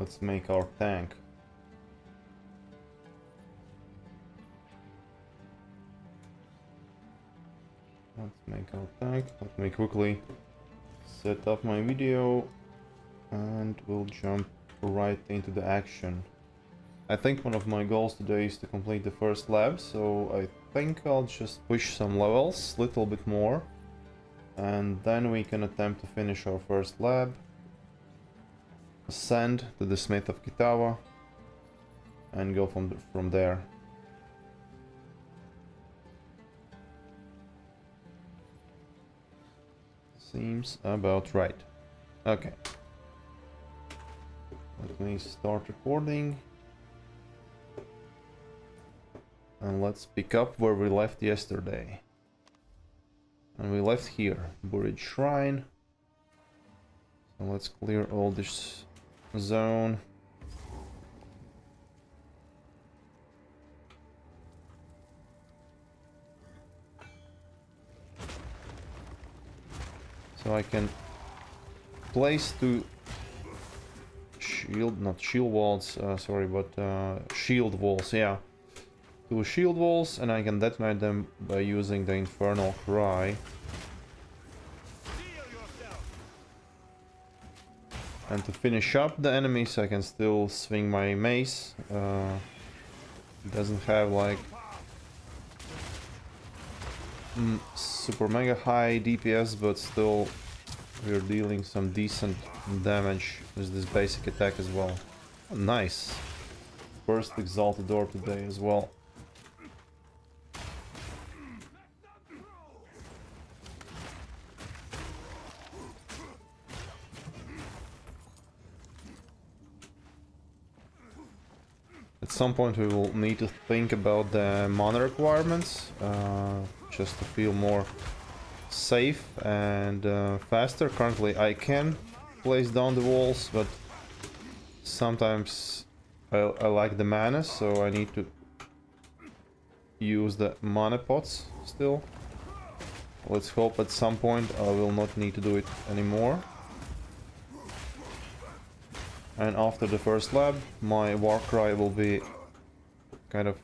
Let's make our tank. Let's make our tank. Let me quickly set up my video and we'll jump right into the action. I think one of my goals today is to complete the first lab, so I think I'll just push some levels, little bit more, and then we can attempt to finish our first lab, ascend to the Smith of Kitawa, and go from there. Seems about right. Okay. Let me start recording. And let's pick up where we left yesterday. And we left here, Buried Shrine. So let's clear all this zone. So I can place two shield, not shield walls, sorry, but shield walls, yeah. Two shield walls, and I can detonate them by using the Infernal Cry. And to finish up the enemies, I can still swing my mace. It doesn't have like super mega high DPS, but still we're dealing some decent damage with this basic attack as well. Oh, nice. First Exalted Orb today as well. At some point we will need to think about the mana requirements, just to feel more safe and faster. Currently I can place down the walls, but sometimes I like the mana, so I need to use the mana pots still. Let's hope at some point I will not need to do it anymore. And after the first lab, my Warcry will be kind of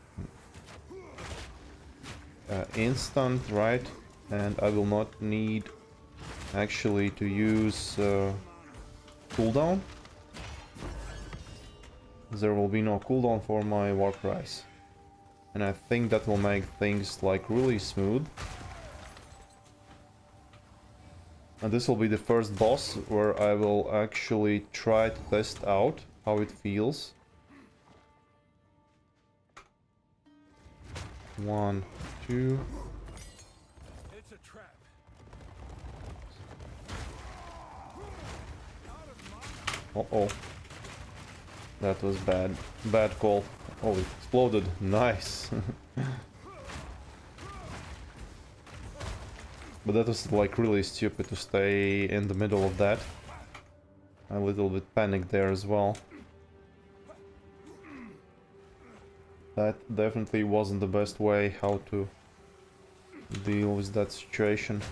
instant, right? And I will not need actually to use cooldown. There will be no cooldown for my Warcries. And I think that will make things like really smooth. And this will be the first boss where I will actually try to test out how it feels. 1, 2. It's a trap. Uh-oh. That was bad. Bad call. Oh, it exploded. Nice. But that was like really stupid to stay in the middle of that. A little bit panicked there as well. That definitely wasn't the best way how to deal with that situation.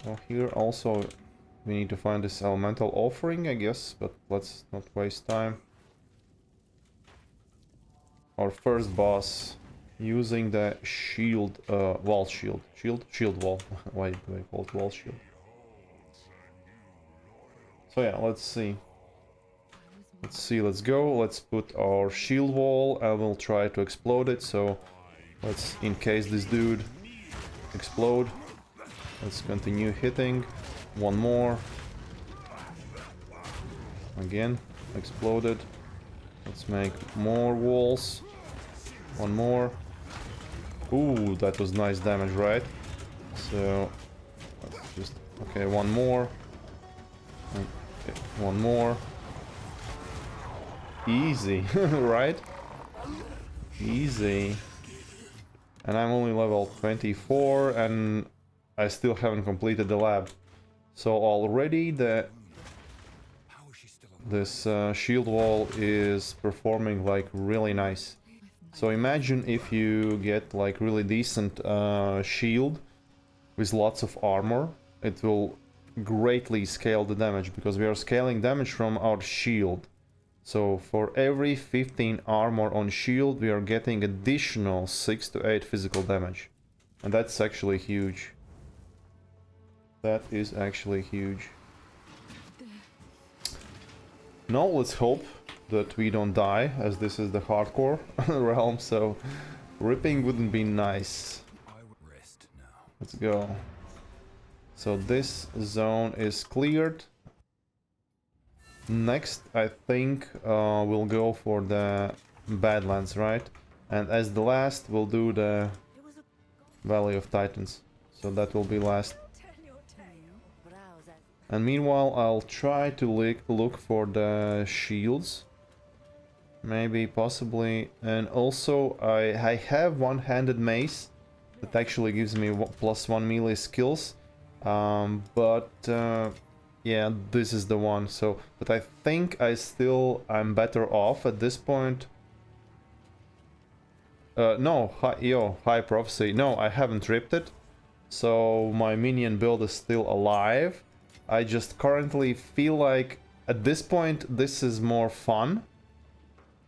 Well, here also we need to find this elemental offering, I guess, but let's not waste time. Our first boss, using the shield, wall shield. Shield wall. Why do I call it wall shield? So yeah, let's see. Let's go. Let's put our shield wall and we'll try to explode it. So let's, in case this dude explode, let's continue hitting. One more. Again, exploded. Let's make more walls. One more. Ooh, that was nice damage, right? So let's just, okay, one more. Okay, one more. Easy, right? Easy. And I'm only level 24 and I still haven't completed the lab. So already this shield wall is performing like really nice. So imagine if you get like really decent shield with lots of armor, it will greatly scale the damage, because we are scaling damage from our shield. So for every 15 armor on shield, we are getting additional 6 to 8 physical damage. And that's actually huge. That is actually huge. Now let's hope that we don't die, as this is the hardcore realm, so ripping wouldn't be nice. I would rest now. Let's go. So this zone is cleared. Next, I think we'll go for the Badlands, right? And as the last, we'll do the Valley of Titans. So that will be last. And meanwhile, I'll try to look for the shields. Maybe, possibly. And also, I have one-handed mace that actually gives me +1 melee skills. Yeah, this is the one. So, but I think I'm better off at this point. No, high prophecy. No, I haven't ripped it. So my minion build is still alive. I just currently feel like at this point this is more fun.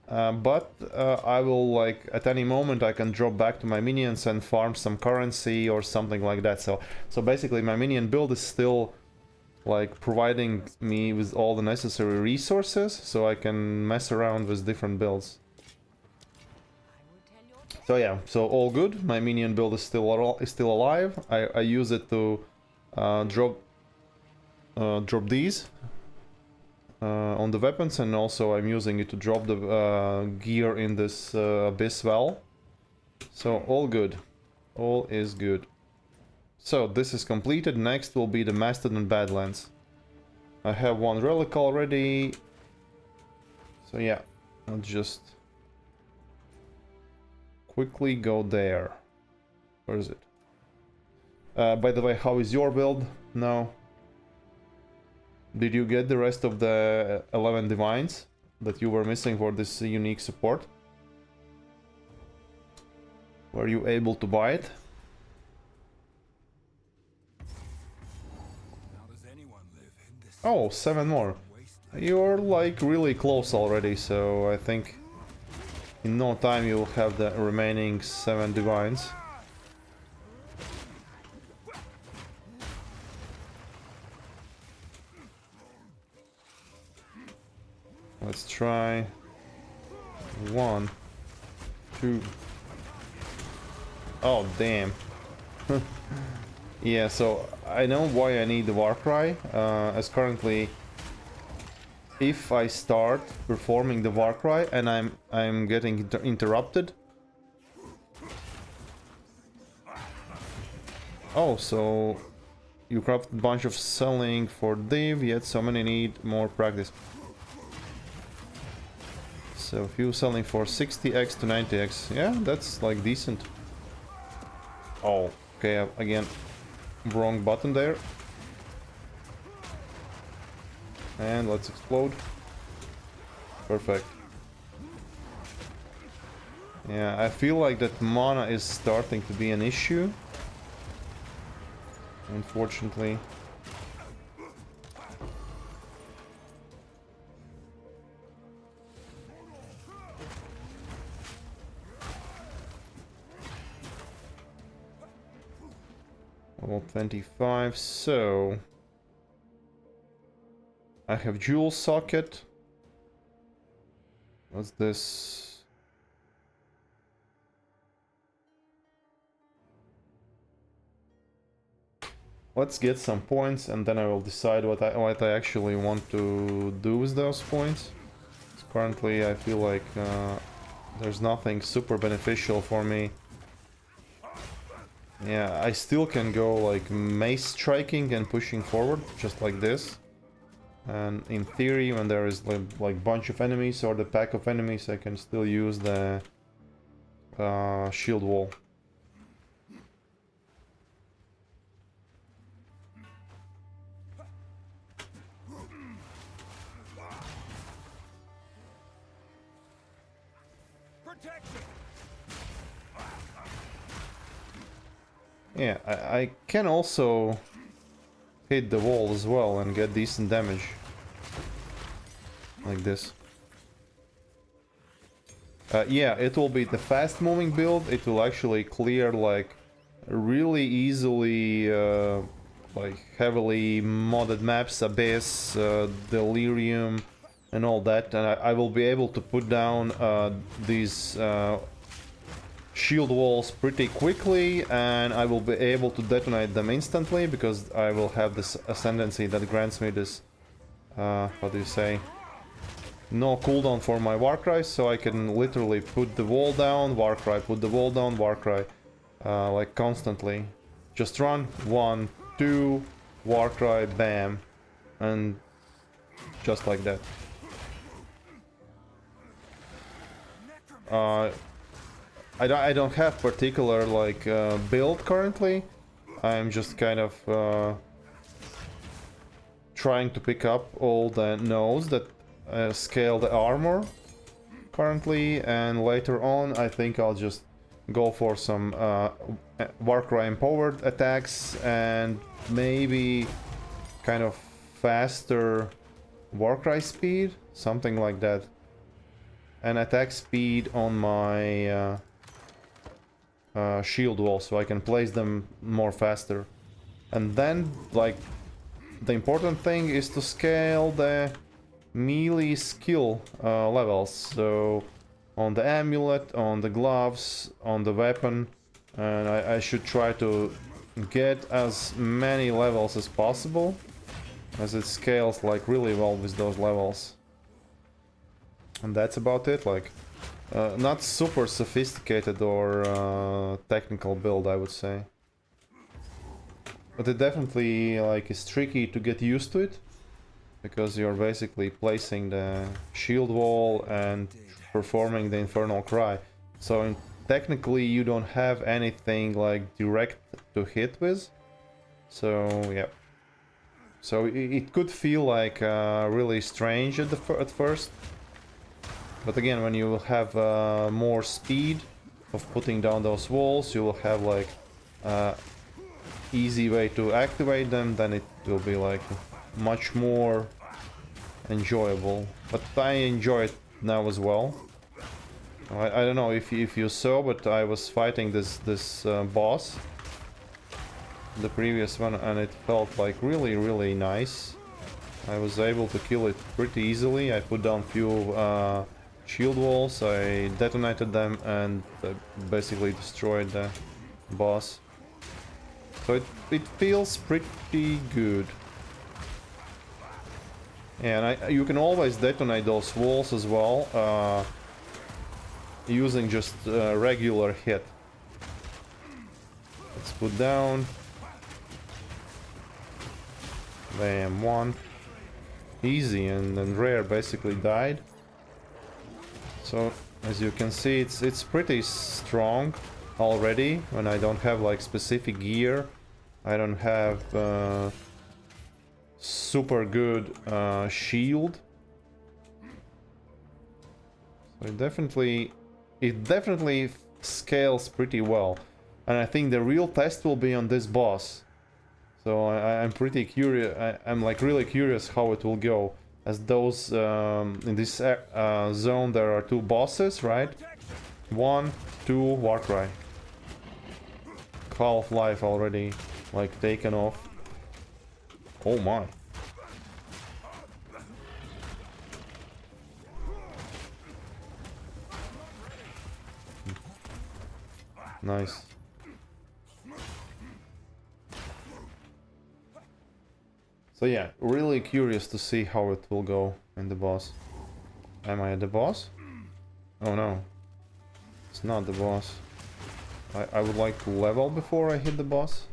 But I will, like, at any moment I can drop back to my minions and farm some currency or something like that. So basically my minion build is still, like, providing me with all the necessary resources so I can mess around with different builds. So yeah, so all good. My minion build is still alive. I use it to drop these on the weapons, and also I'm using it to drop the gear in this Abyss Well. So all good. All is good. So this is completed. Next will be the Mastodon Badlands. I have one relic already. So yeah, I'll just quickly go there. Where is it? By the way, how is your build now? Did you get the rest of the 11 divines that you were missing for this unique support? Were you able to buy it? How does anyone live in this? Oh, 7 more. You're like really close already, so I think in no time you'll have the remaining 7 divines. Let's try 1, 2. Oh, damn. Yeah, so I know why I need the Warcry, as currently if I start performing the Warcry and I'm getting interrupted. Oh, so you craft a bunch of selling for div, yet so many need more practice. So few selling for 60x to 90x. Yeah, that's like decent. Oh, okay, again, wrong button there. And let's explode. Perfect. Yeah, I feel like that mana is starting to be an issue. Unfortunately. Level 25, so I have Jewel Socket. What's this? Let's get some points and then I will decide what I actually want to do with those points. Currently I feel like there's nothing super beneficial for me. Yeah, I still can go like mace striking and pushing forward, just like this. And in theory, when there is like bunch of enemies or the pack of enemies, I can still use the shield wall. Protection. Yeah, I can also hit the wall as well and get decent damage. Like this. Yeah, it will be the fast moving build. It will actually clear like really easily like heavily modded maps, Abyss, Delirium and all that, and I will be able to put down these shield walls pretty quickly, and I will be able to detonate them instantly because I will have this ascendancy that grants me this what do you say, no cooldown for my Warcry, so I can literally put the wall down, Warcry, put the wall down, Warcry, like constantly. Just run, 1, 2, Warcry, bam, and just like that. I don't have particular like build currently. I'm just kind of trying to pick up all the nodes that scale the armor currently, and later on I think I'll just go for some Warcry empowered attacks and maybe kind of faster Warcry speed, something like that, and attack speed on my shield wall so I can place them more faster. And then like the important thing is to scale the melee skill levels, so on the amulet, on the gloves, on the weapon, and I should try to get as many levels as possible, as it scales like really well with those levels. And that's about it, like not super sophisticated or technical build, I would say. But it definitely like is tricky to get used to it, because you're basically placing the shield wall and performing the Infernal Cry. So technically you don't have anything like direct to hit with. So yeah. So it could feel like really strange at first. But again, when you will have more speed of putting down those walls, you will have like easy way to activate them, then it will be like much more enjoyable. But I enjoy it now as well. I don't know if you saw, but I was fighting this boss, the previous one, and it felt like really nice. I was able to kill it pretty easily. I put down few shield walls, I detonated them, and basically destroyed the boss. So it feels pretty good. And you can always detonate those walls as well, using just regular hit. Let's put down. Bam, one. Easy, and then Rare basically died. So as you can see, it's pretty strong already when I don't have like specific gear. I don't have super good shield. So it definitely scales pretty well. And I think the real test will be on this boss. So I'm pretty curious. I'm like really curious how it will go. As those in this zone there are two bosses, right? 1, 2, Warcry. Half-life already like taken off. Oh my. Nice. So yeah, really curious to see how it will go in the boss. Am I at the boss? Oh no. It's not the boss. I would like to level before I hit the boss.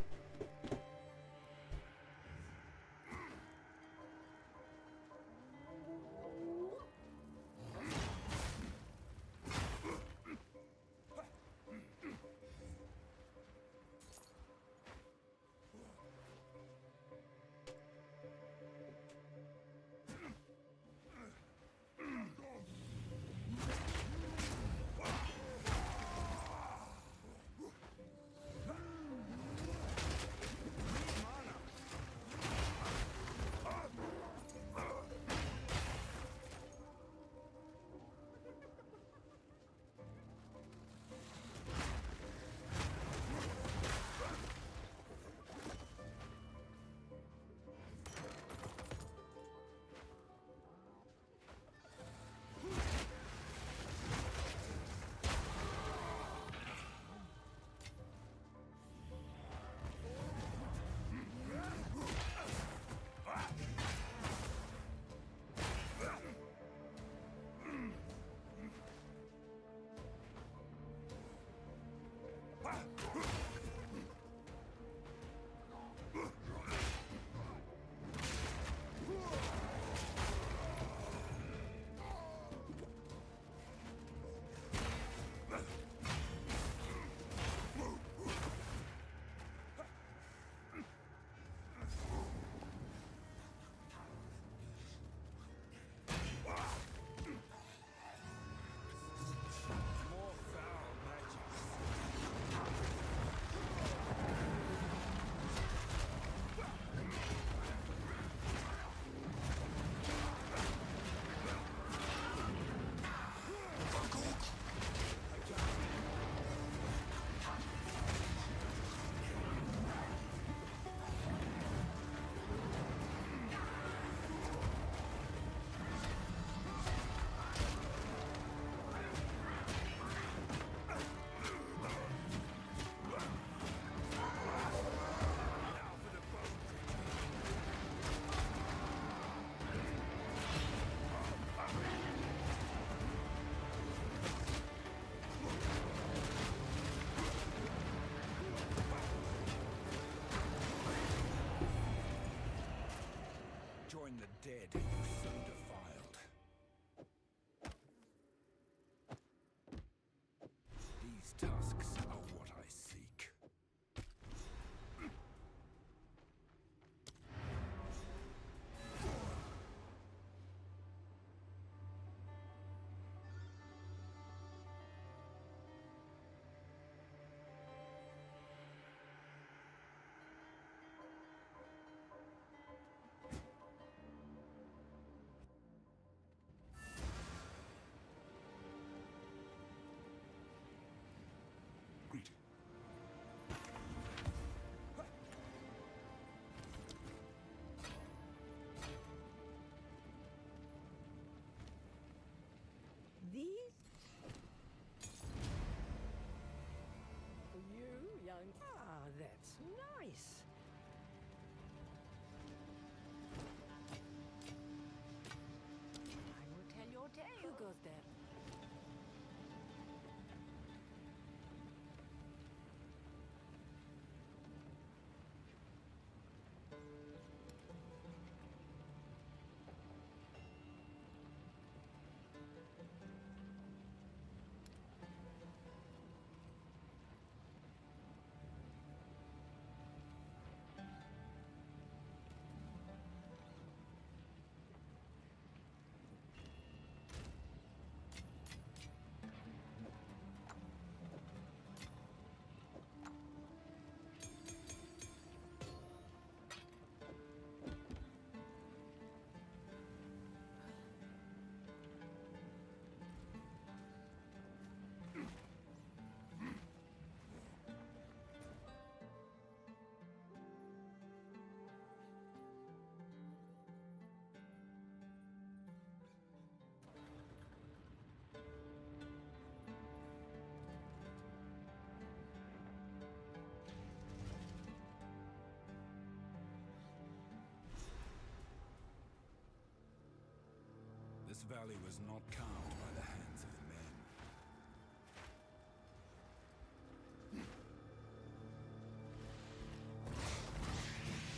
valley was not carved by the hands of men.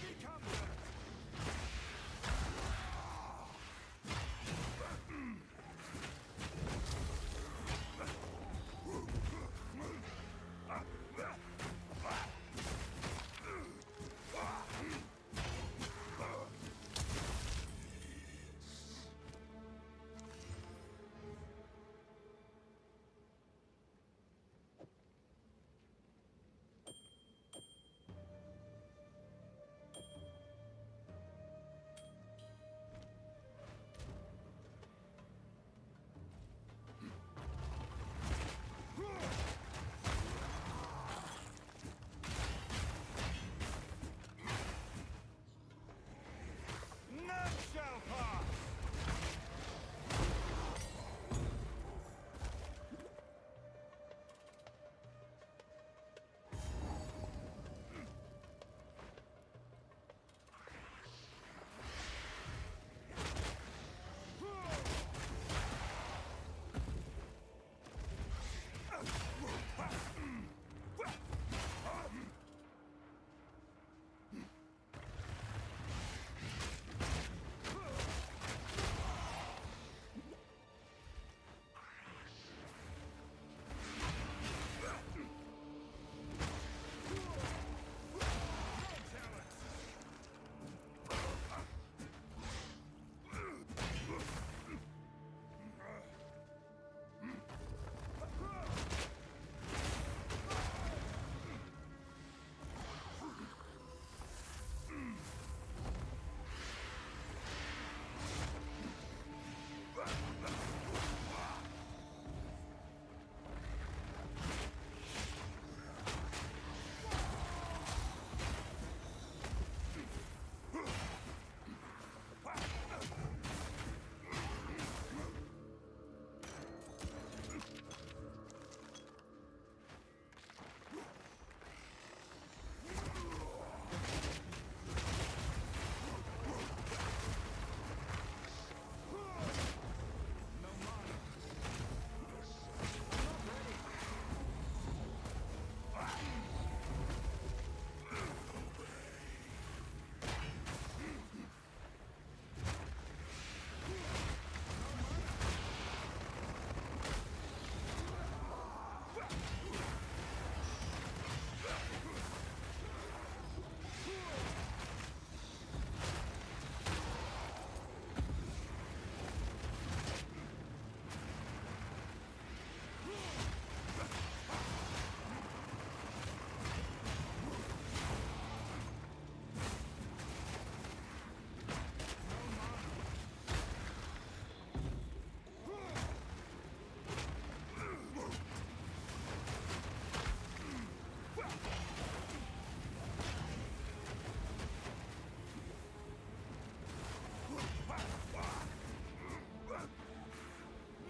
Become them! None shall pass!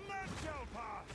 None shall pass!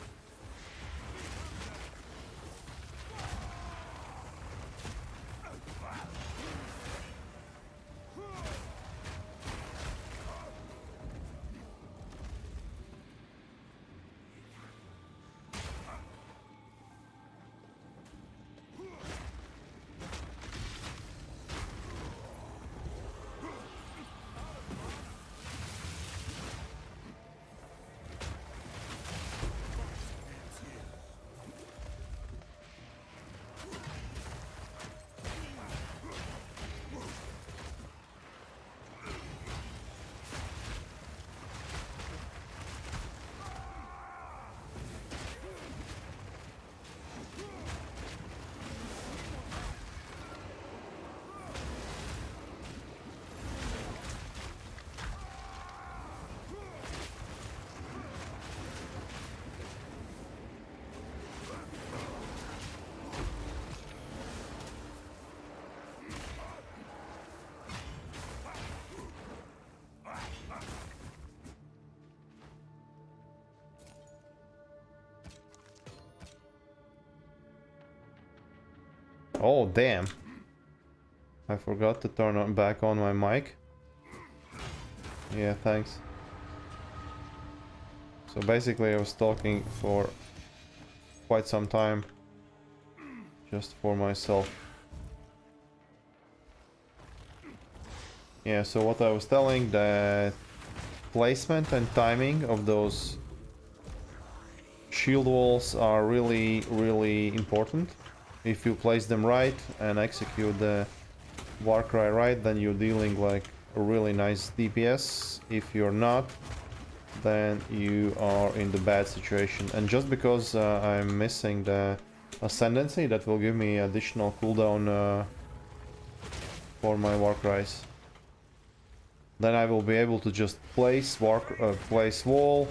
Oh, damn. I forgot to turn on back on my mic. Yeah, thanks. So basically I was talking for quite some time just for myself. Yeah, so what I was telling, that placement and timing of those shield walls are really important. If you place them right and execute the Warcry right, then you're dealing like a really nice DPS. If you're not, then you are in the bad situation. And just because I'm missing the Ascendancy, that will give me additional cooldown for my Warcries. Then I will be able to just place wall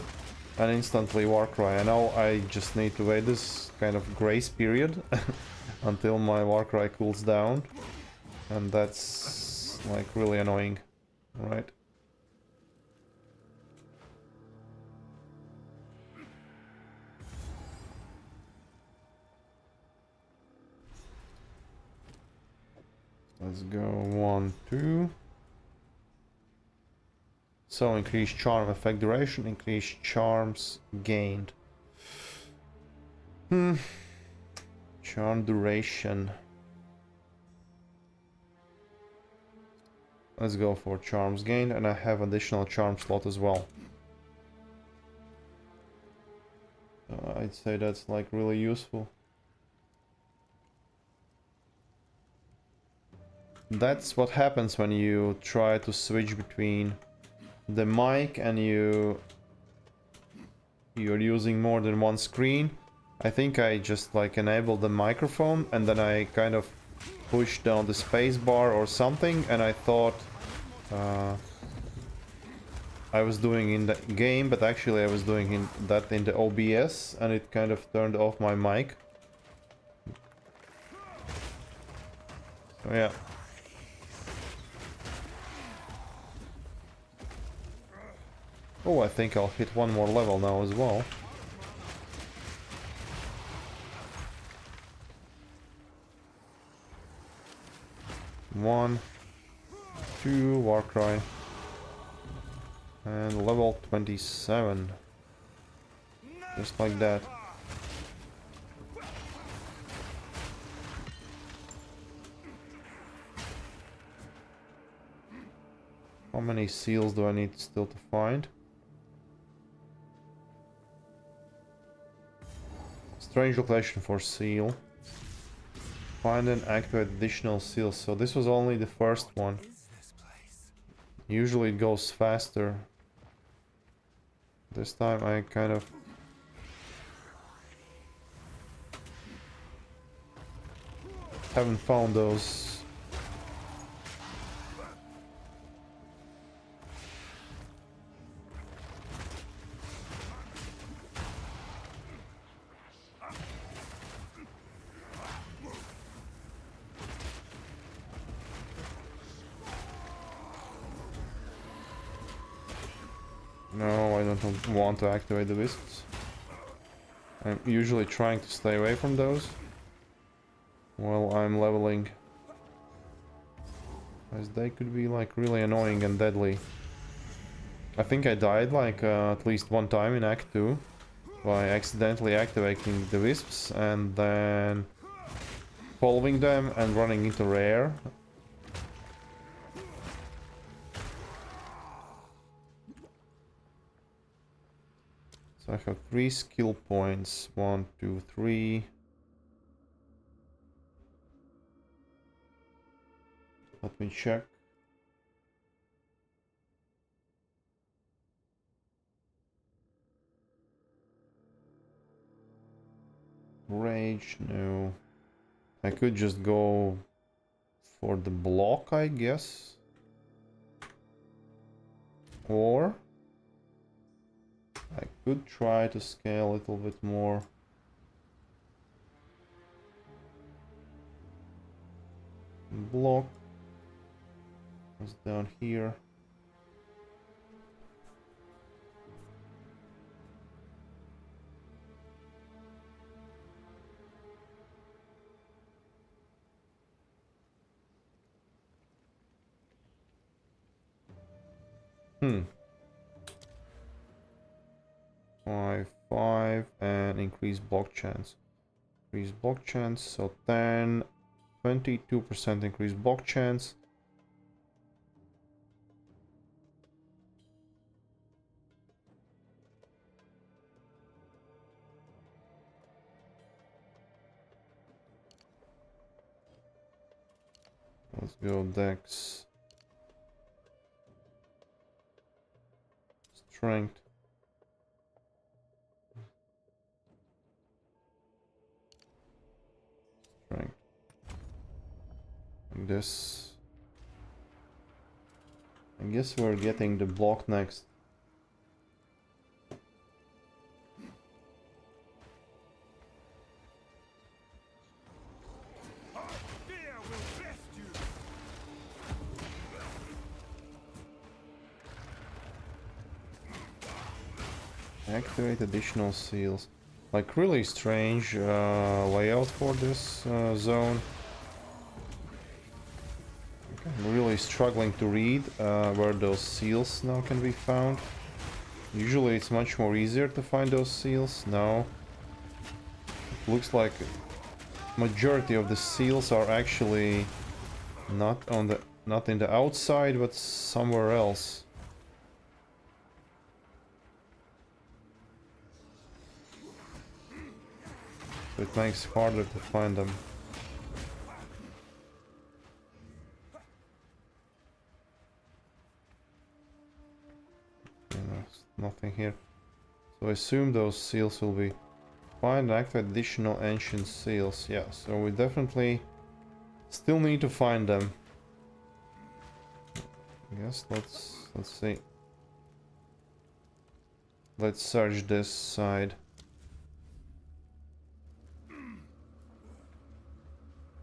and instantly Warcry. I know I just need to wait this kind of grace period until my Warcry cools down. And that's like really annoying, right? Let's go 1, 2. So increase charm effect duration, increase charms gained. Charm duration. Let's go for charms gained, and I have additional charm slot as well. I'd say that's like really useful. That's what happens when you try to switch between the mic and you're using more than one screen. I think I just like enabled the microphone and then I kind of pushed down the space bar or something, and I thought I was doing in the game, but actually I was doing that in the OBS, and it kind of turned off my mic. So yeah. Oh, I think I'll hit one more level now as well. One, two, Warcry. And level 27. Just like that. How many seals do I need still to find? Strange location for seal. Find and activate additional seals. So this was only the first one. Usually it goes faster. This time I kind of... haven't found those. No, I don't want to activate the wisps. I'm usually trying to stay away from those while I'm leveling, as they could be like really annoying and deadly. I think I died like at least one time in Act 2 by accidentally activating the wisps and then following them and running into rare. So I have 3 skill points. 1, 2, 3. Let me check. Rage, no. I could just go for the block, I guess. Or I could try to scale a little bit more. Block is down here. 5, 5, and increase block chance. Increase block chance, so 10, 22% increase block chance. Let's go Dex. Strength. Strength. Like this. I guess we're getting the block next. Fear will best you. Activate additional seals. Like really strange layout for this zone. Okay, I'm really struggling to read where those seals now can be found. Usually it's much more easier to find those seals. Now it looks like majority of the seals are actually not in the outside but somewhere else. So it makes it harder to find them. Nothing here. So I assume those seals will be find and activate additional ancient seals. Yeah, so we definitely still need to find them. I guess let's see. Let's search this side.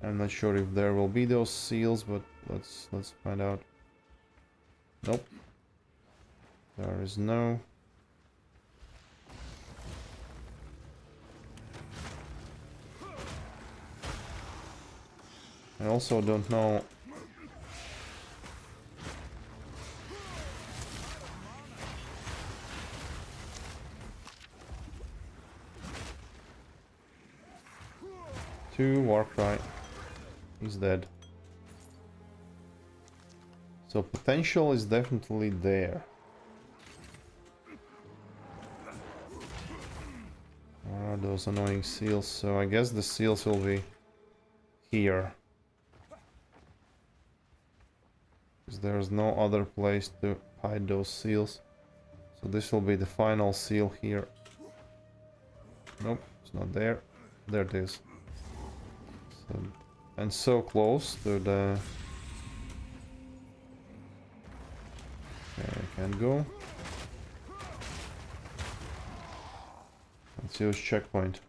I'm not sure if there will be those seals, but let's find out. Nope. There is no. I also don't know. Two Warcry. He's dead. So potential is definitely there. Where are those annoying seals? So I guess the seals will be here. Because there's no other place to hide those seals. So this will be the final seal here. Nope, it's not there. There it is. So, and so close to the... Okay, I can't go. Let's use checkpoint.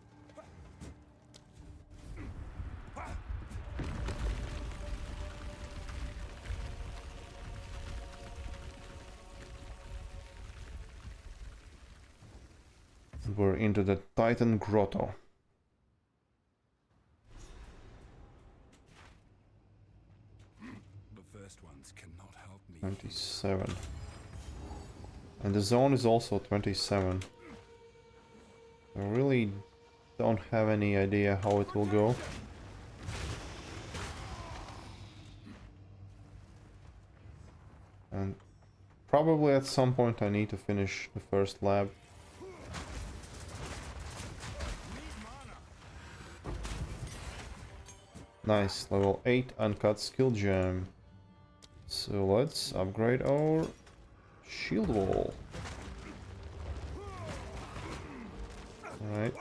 We're into the Titan Grotto. The first ones cannot help me. 27. And the zone is also 27. I really don't have any idea how it will go. And probably at some point I need to finish the first lab. Nice, level 8 uncut skill gem. So let's upgrade our shield wall. Alright.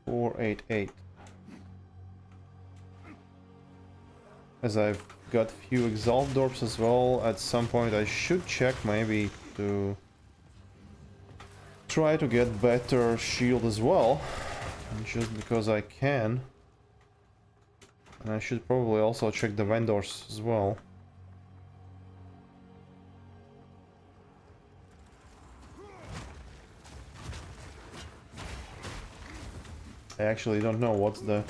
488. As I've got few Exalt Dorps as well, at some point I should check maybe to try to get better shield as well. Just because I can. And I should probably also check the vendors as well. I actually don't know what's the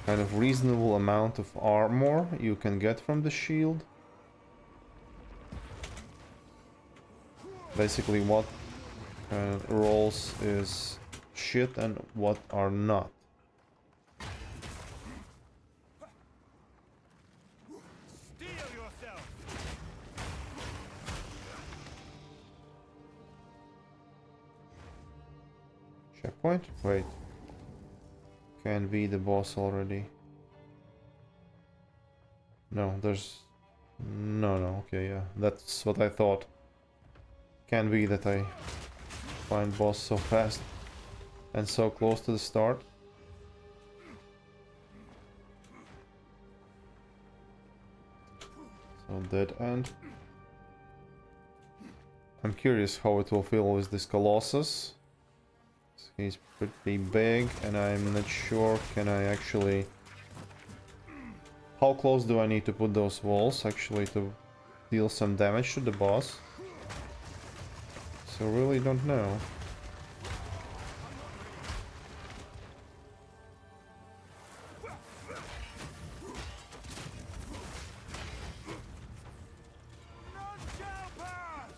kind of reasonable amount of armor you can get from the shield. Basically what rolls is shit and what are not. Steel yourself. Checkpoint? Wait. Can be the boss already. No, there's... No, okay, yeah. That's what I thought. Can be that I find boss so fast and so close to the start. So dead end. I'm curious how it will feel with this Colossus. He's pretty big and I'm not sure can I actually... How close do I need to put those walls actually to deal some damage to the boss? So really don't know. None shall pass.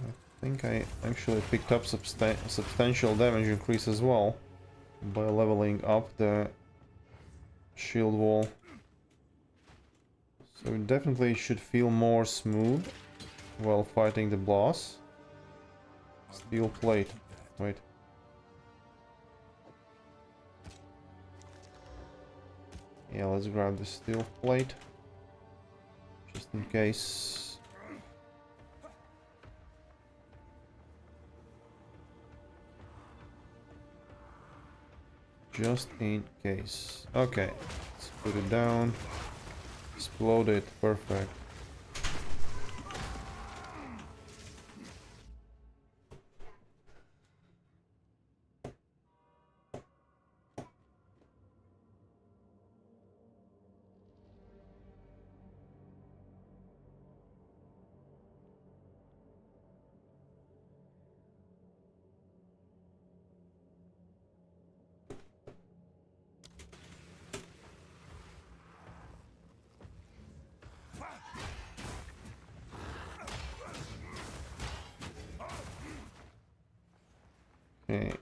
I think I actually picked up substantial damage increase as well by leveling up the shield wall. So it definitely should feel more smooth while fighting the boss. Steel plate. Wait. Yeah, let's grab the steel plate. Just in case. Just in case. Okay. Let's put it down. Explode it. Perfect. Okay.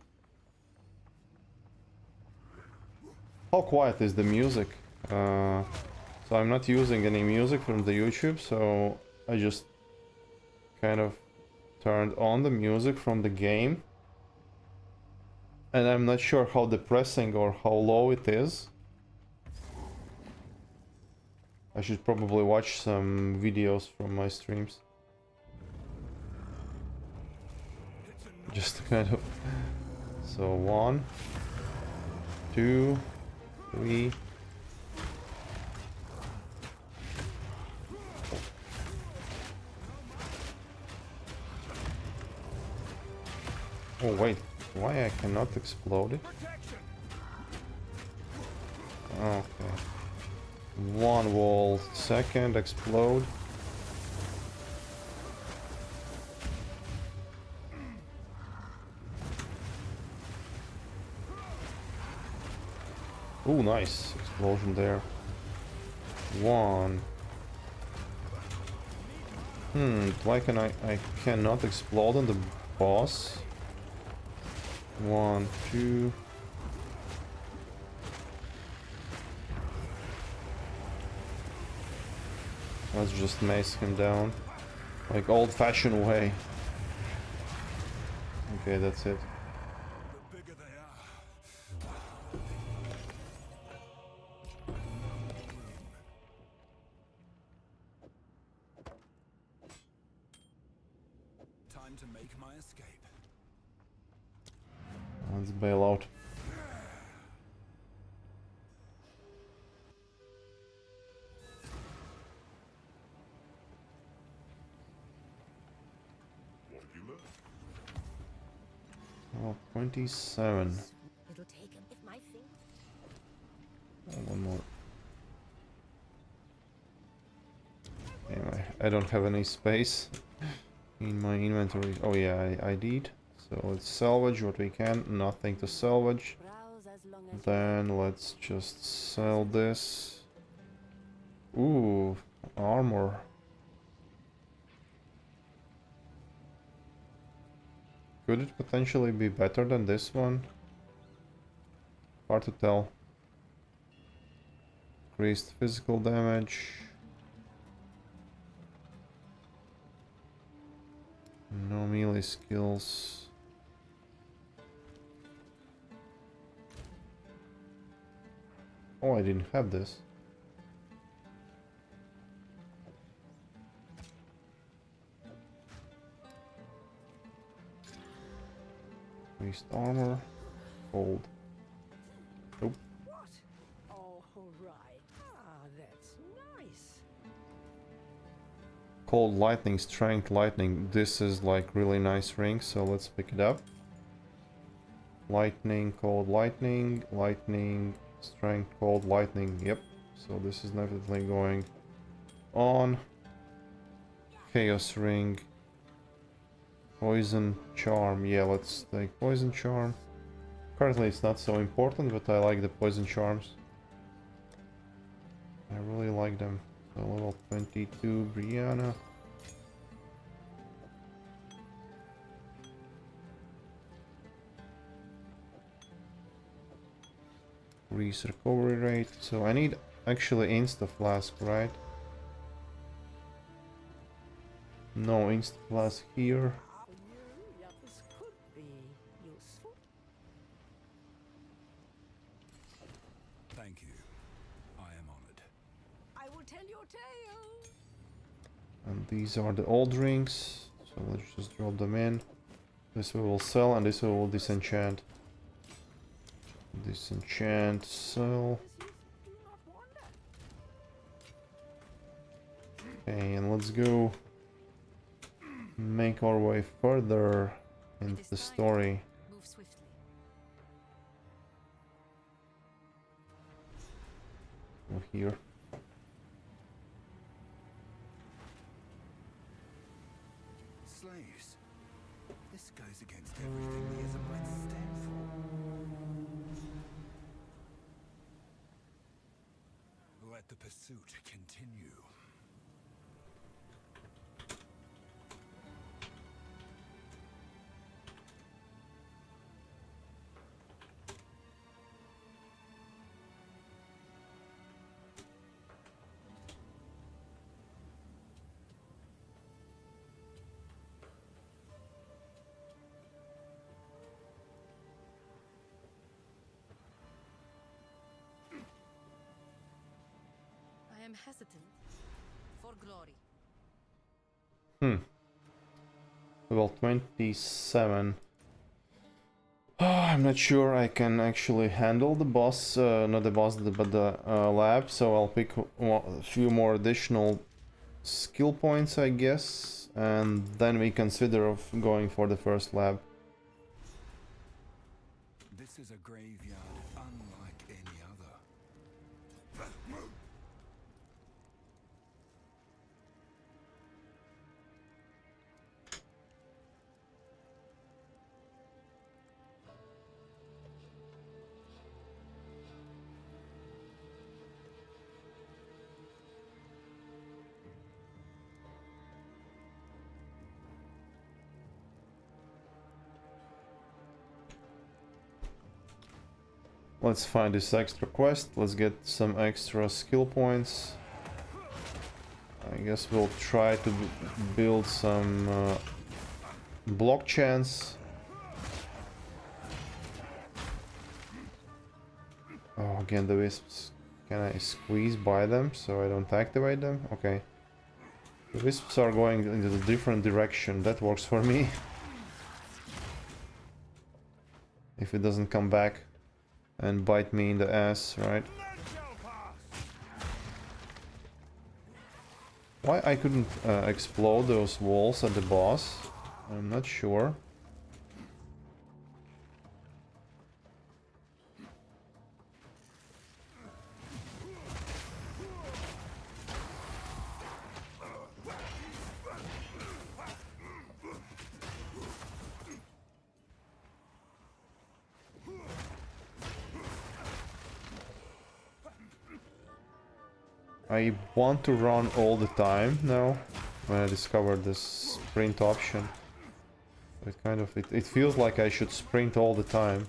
How quiet is the music? So I'm not using any music from the YouTube, so I just kind of turned on the music from the game. And I'm not sure how depressing or how low it is. I should probably watch some videos from my streams. Just kind of... So 1, 2, 3... Oh wait, why I cannot explode it? Okay. One wall, second, explode. Oh, nice explosion there. One. Why can I cannot explode on the boss? 1, 2. Let's just mace him down. Like old-fashioned way. Okay, that's it. The bigger they are. Time to make my escape. Let's bail out. Oh, 27. It'll take him if my finger. Oh, one more. Anyway, I don't have any space in my inventory. Oh yeah, I did. So let's salvage what we can. Nothing to salvage. Browse as long as Then let's just sell this. Ooh, armor. armor. Could it potentially be better than this one? Hard to tell. Increased physical damage. No melee skills. Oh, I didn't have this. Increased armor. Cold. Nope. What? Oh, right. Ah, that's nice. Cold lightning, strength lightning. This is like really nice ring, so let's pick it up. Lightning, cold lightning, lightning, strength, cold lightning. Yep. So this is definitely going on. Chaos ring. Poison charm. Yeah, let's take poison charm. Currently it's not so important, but I like the poison charms. I really like them. So level 22 Brianna. Increase recovery rate. So I need actually insta flask, right? No insta flask here. Yeah, this could be useful. Thank you. I am honored. I will tell your tale. And these are the old rings. So let's just drop them in. This we will sell and this we will disenchant. Disenchant, sell. As you do not wonder. Okay, and let's go make our way further into the story. Move swiftly. Over here. Slaves. This goes against everything the Israelites stand for. Let the pursuit continue. I am hesitant. For glory. Level 27. I'm not sure I can actually handle the boss, not the boss, but the lab, so I'll pick a few more additional skill points, I guess, and then we consider of going for the first lab. This is a graveyard unlike any other. Let's find this extra quest, let's get some extra skill points. I guess we'll try to build some block chance. Oh, again the wisps. Can I squeeze by them so I don't activate them? Okay. The wisps are going into a different direction, that works for me. If it doesn't come back and bite me in the ass, right? None shall pass. Why I couldn't explode those walls at the boss, I'm not sure. I want to run all the time now when I discovered this sprint option. It kind of it feels like I should sprint all the time.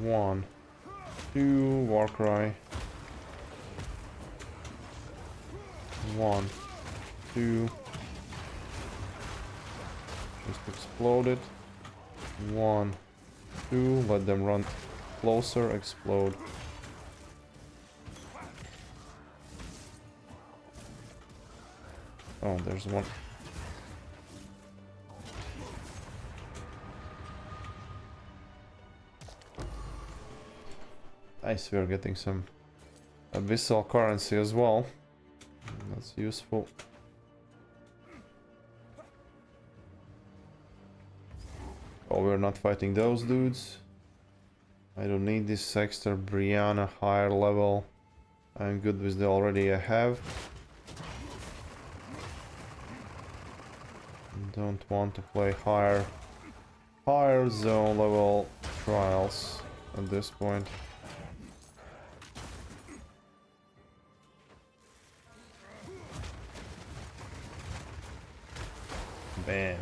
One, two, Warcry. One, two. Just explode it. One, two. Let them run closer. Explode. Oh, there's one. Nice, we're getting some abyssal currency as well. That's useful. Oh, we're not fighting those dudes. I don't need this extra Brianna higher level. I'm good with the already I have. Don't want to play higher zone level trials at this point. Bam.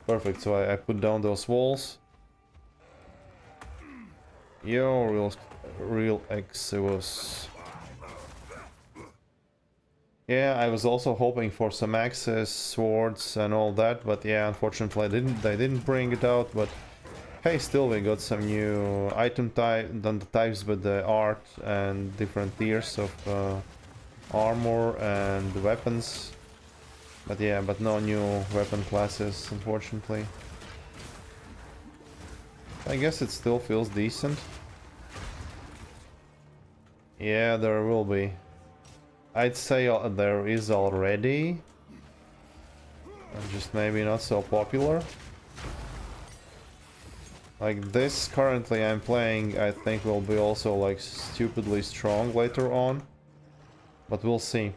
Perfect, so I put down those walls. Yo, real Exodus. Yeah, I was also hoping for some access, swords and all that, but yeah, unfortunately I didn't bring it out, but hey, still we got some new item type, done the types with the art and different tiers of armor and weapons. But yeah, but no new weapon classes, unfortunately. I guess it still feels decent. Yeah, there will be. I'd say there is already. Just maybe not so popular. Like this currently I'm playing, I think will be also like stupidly strong later on. But we'll see.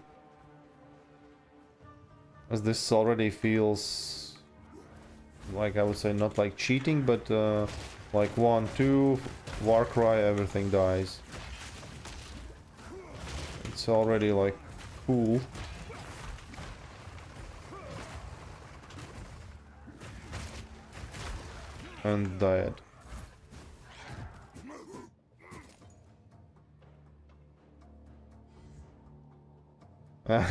As this already feels like, I would say, not like cheating, but like 1, 2, Warcry, everything dies. It's already like cool. And died.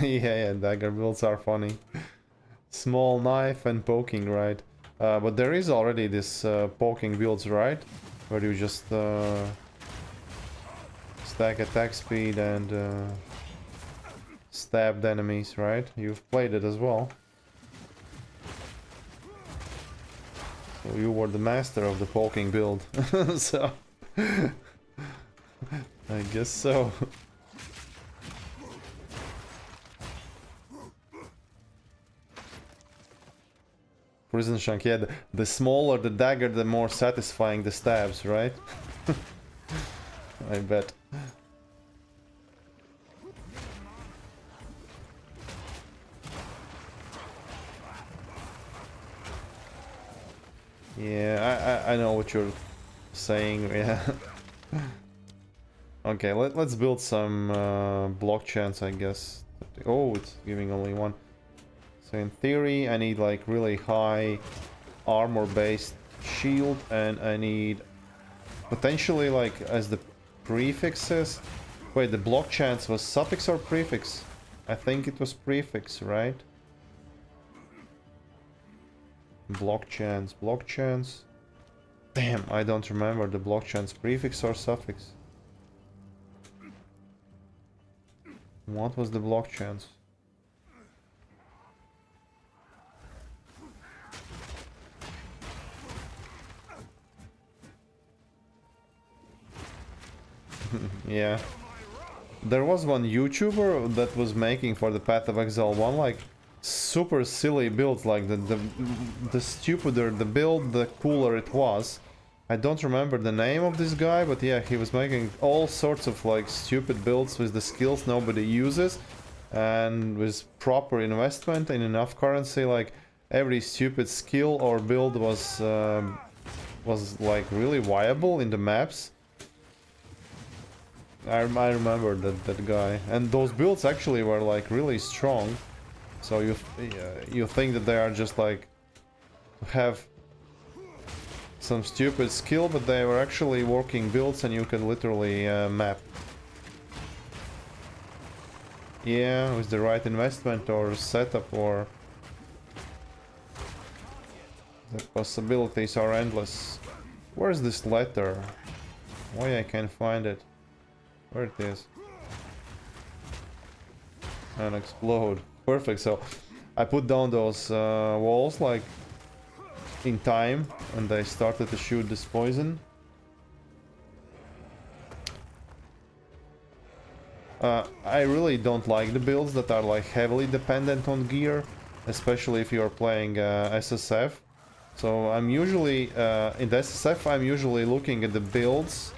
Yeah, dagger builds are funny. Small knife and poking, right? But there is already this poking builds, right? Where you just stack attack speed and stab the enemies, right? You've played it as well. So you were the master of the poking build. So I guess so. Prison Shank, yeah, the smaller the dagger, the more satisfying the stabs, right? I bet. Yeah, I know what you're saying, yeah. Okay, let's build some block chance, I guess. Oh, it's giving only one. So in theory, I need like really high armor-based shield, and I need potentially like as the prefixes. Wait, the block chance was suffix or prefix? I think it was prefix, right? Block chance. Damn, I don't remember the block chance, prefix or suffix. What was the block chance? Yeah. There was one YouTuber that was making for the Path of Exile 1 like super silly builds, like the stupider the build, the cooler it was. I don't remember the name of this guy, but yeah, he was making all sorts of like stupid builds with the skills nobody uses. and with proper investment and enough currency, like every stupid skill or build was like really viable in the maps. I remember that guy, and those builds actually were like really strong. So you think that they are just like have some stupid skill, but they were actually working builds, and you can literally map. Yeah, with the right investment or setup, or the possibilities are endless. Where's this letter? Why I can't find it? Where it is? And explode. Perfect. So I put down those walls like in time, and they started to shoot this poison. I really don't like the builds that are like heavily dependent on gear, especially if you're playing SSF. So I'm usually in the SSF I'm usually looking at the builds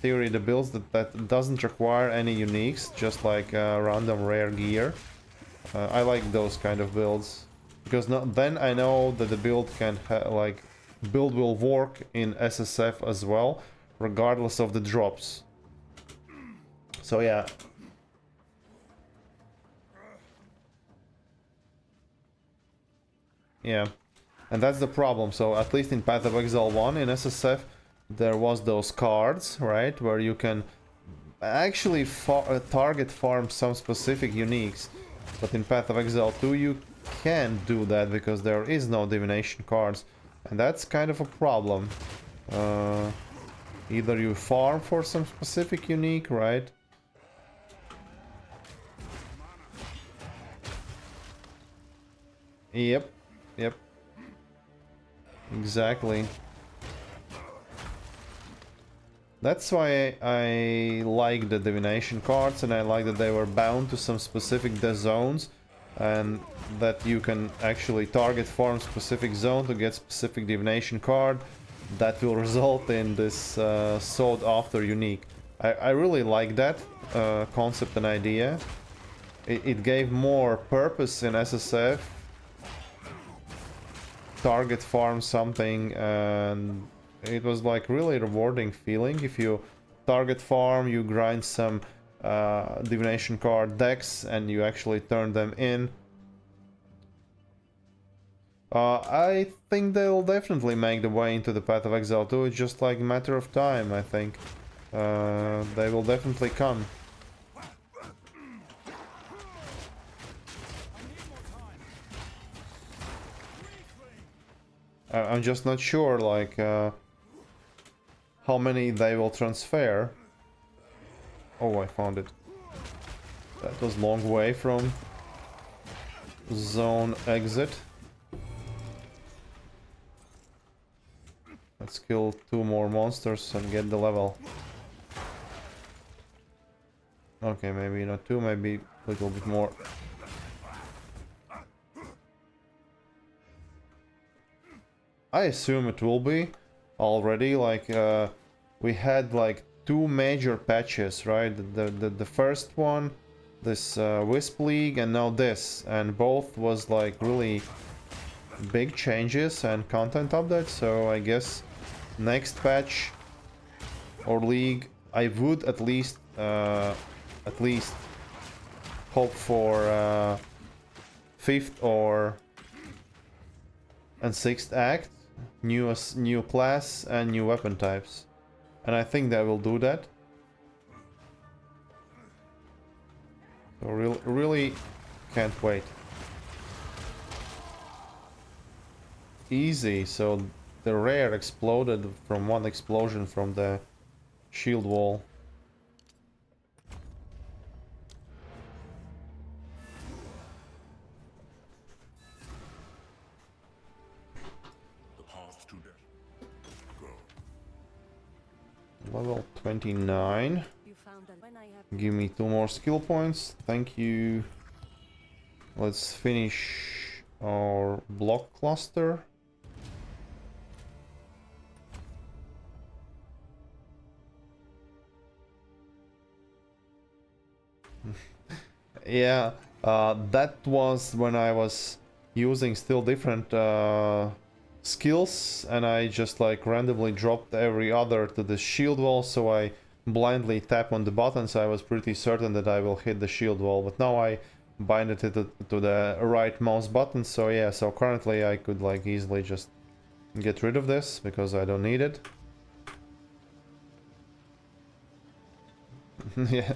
theory, the builds that doesn't require any uniques, just like random rare gear. I like those kind of builds because then I know that the build build will work in SSF as well, regardless of the drops. So yeah. Yeah. And that's the problem. So at least in Path of Exile 1 in SSF, there was those cards, right, where you can actually target farm some specific uniques. But in Path of Exile 2 you can't do that because there is no divination cards. And that's kind of a problem. Either you farm for some specific unique, right? Yep. Yep. Exactly. That's why I like the divination cards, and I like that they were bound to some specific zones, and that you can actually target farm specific zone to get specific divination card that will result in this sought after unique. I really like that concept and idea. It gave more purpose in SSF. Target farm something, and it was like really rewarding feeling. If you target farm, you grind some divination card decks and you actually turn them in. I think they'll definitely make the way into the Path of Exile 2. It's just like a matter of time, I think. They will definitely come. I'm just not sure, like, how many they will transfer. Oh, I found it. That was long way from zone exit. Let's kill 2 more monsters and get the level. Okay, maybe not 2, maybe a little bit more. I assume it will be already, like, we had like 2 major patches, right? The first one, this Wisp League, and now this, and both was like really big changes and content updates, so I guess next patch or league I would at least hope for 5th or and 6th act, new class and new weapon types, and I think they will do that. So really can't wait. Easy. So the rare exploded from one explosion from the shield wall. Level 29. Give me 2 more skill points. Thank you. Let's finish our block cluster. Yeah, that was when I was using still different skills, and I just like randomly dropped every other to the shield wall, so I blindly tap on the buttons. I was pretty certain that I will hit the shield wall, but now I bind it to the right mouse button, so yeah, so currently I could like easily just get rid of this because I don't need it. Yeah.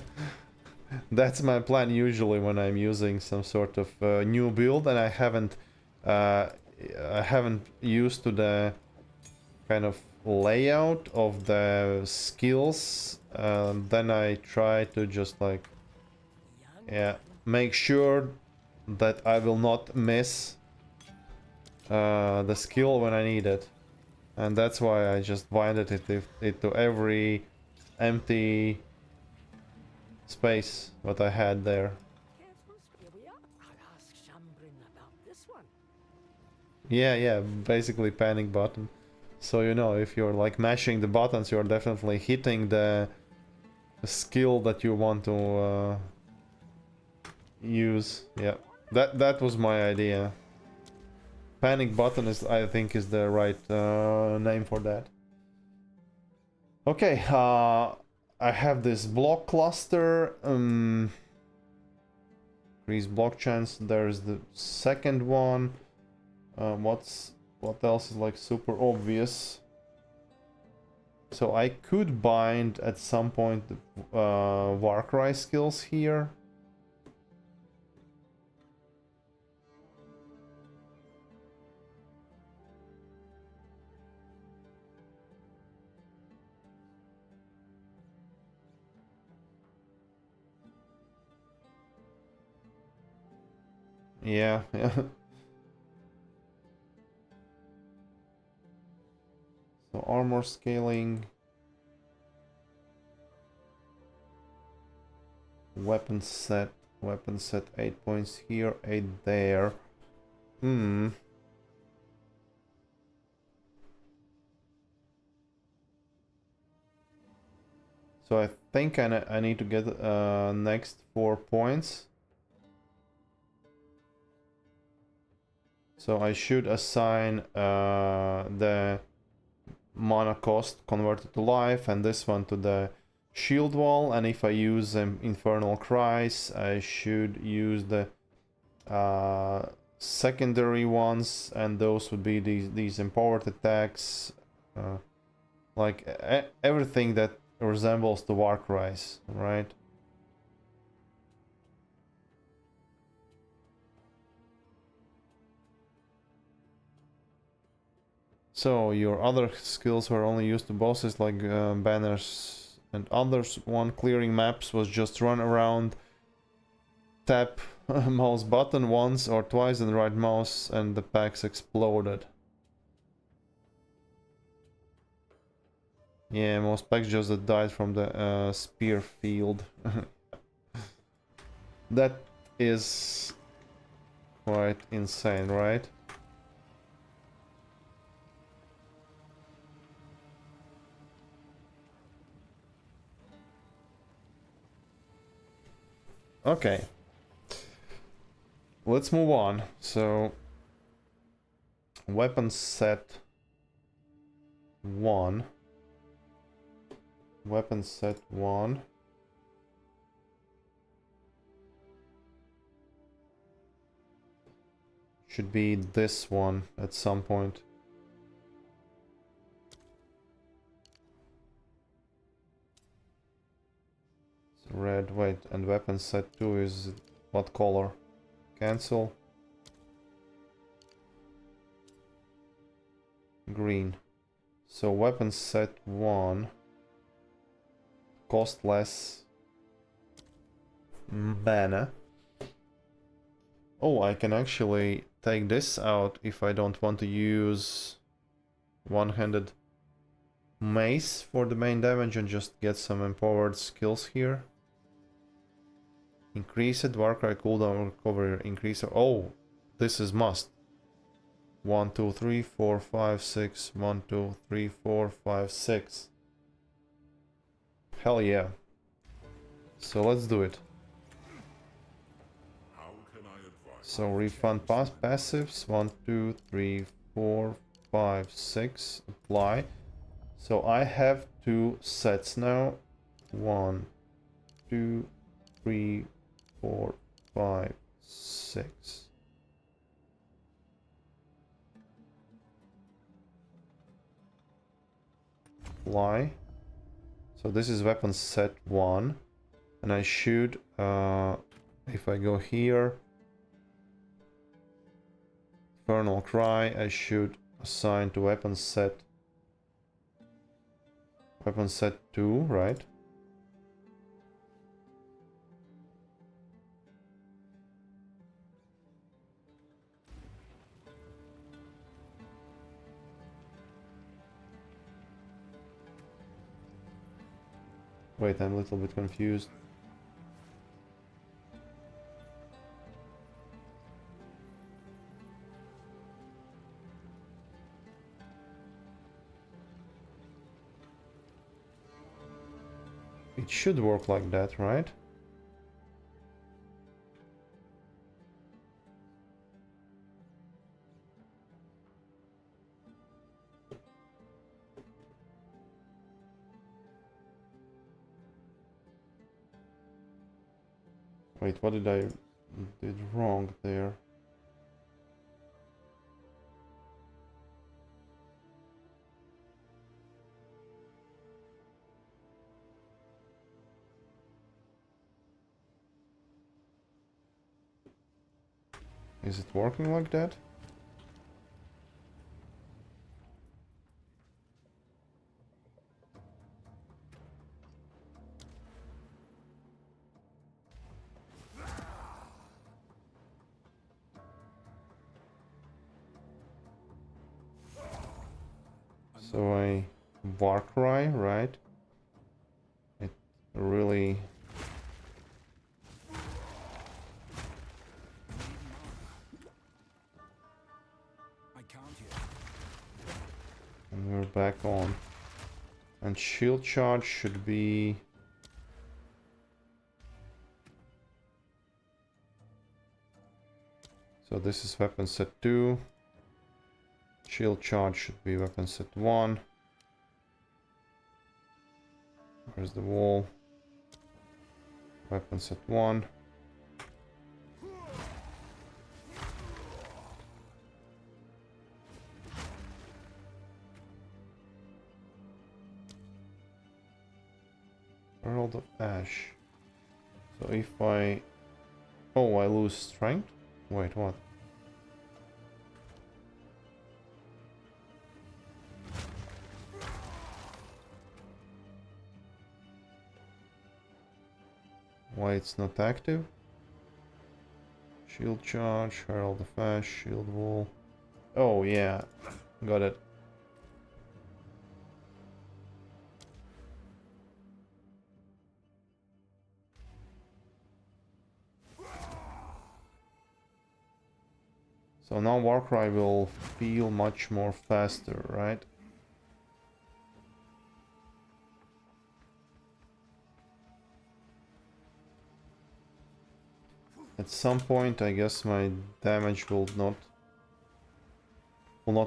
That's my plan usually when I'm using some sort of new build and uh, I haven't used to the kind of layout of the skills. Then I try to just like, yeah, make sure that I will not miss the skill when I need it. And that's why I just binded it to every empty space what I had there. Careful, here we are. I'll ask Shambrin about this one. Yeah, basically panic button. So you know, if you're like mashing the buttons, you're definitely hitting the skill that you want to use. Yeah, that was my idea. Panic button is, I think, is the right name for that. Okay, I have this block cluster. Increase block chance. There's the second one. What else is like super obvious? So I could bind at some point the Warcry skills here. Yeah. So armor scaling. Weapon set 8 points here, 8 there. So I think I need to get next 4 points. So I should assign the mana cost converted to life and this one to the shield wall, and if I use Infernal Cries, I should use the secondary ones, and those would be these empowered attacks, like everything that resembles the War Cries, right? So your other skills were only used to bosses like banners and others. One clearing maps was just run around, tap mouse button once or twice and right mouse and the packs exploded. Yeah, most packs just died from the spear field. That is quite insane, right? Okay. Let's move on. So, weapon set 1. Weapon set 1. Should be this one at some point. It's red, wait, and weapon set 2 is what color? Cancel. Green. So weapon set 1. Cost less. Banner. Oh, I can actually take this out if I don't want to use one-handed mace for the main damage and just get some empowered skills here. Increase it, Warcry cooldown recovery, increase. Oh, this is must. 1, 2, 3, 4, 5, 6. 1, 2, 3, 4, 5, 6. Hell yeah. So let's do it. So refund passives 1, 2, 3, 4, 5, 6. Apply. So I have 2 sets now. 1, 2, 3, 4, 5, 6. Apply. So this is weapon set 1. And I should, if I go here, Infernal Cry, I should assign to weapon set 2, right? Wait, I'm a little bit confused. It should work like that, right? Wait, what did I did wrong there? Is it working like that? So I Warcry, right? It really I can't yet. and we're back on. And shield charge should be so this is weapon set 2. Shield charge should be weapon set 1. Where's the wall? Weapon set 1. Herald of Ash. So if I... Oh, I lose strength? Wait, what? Why it's not active? Shield charge, Herald of Ash, shield wall. Oh yeah, got it. So now Warcry will feel much more faster, right? At some point, I guess my damage will not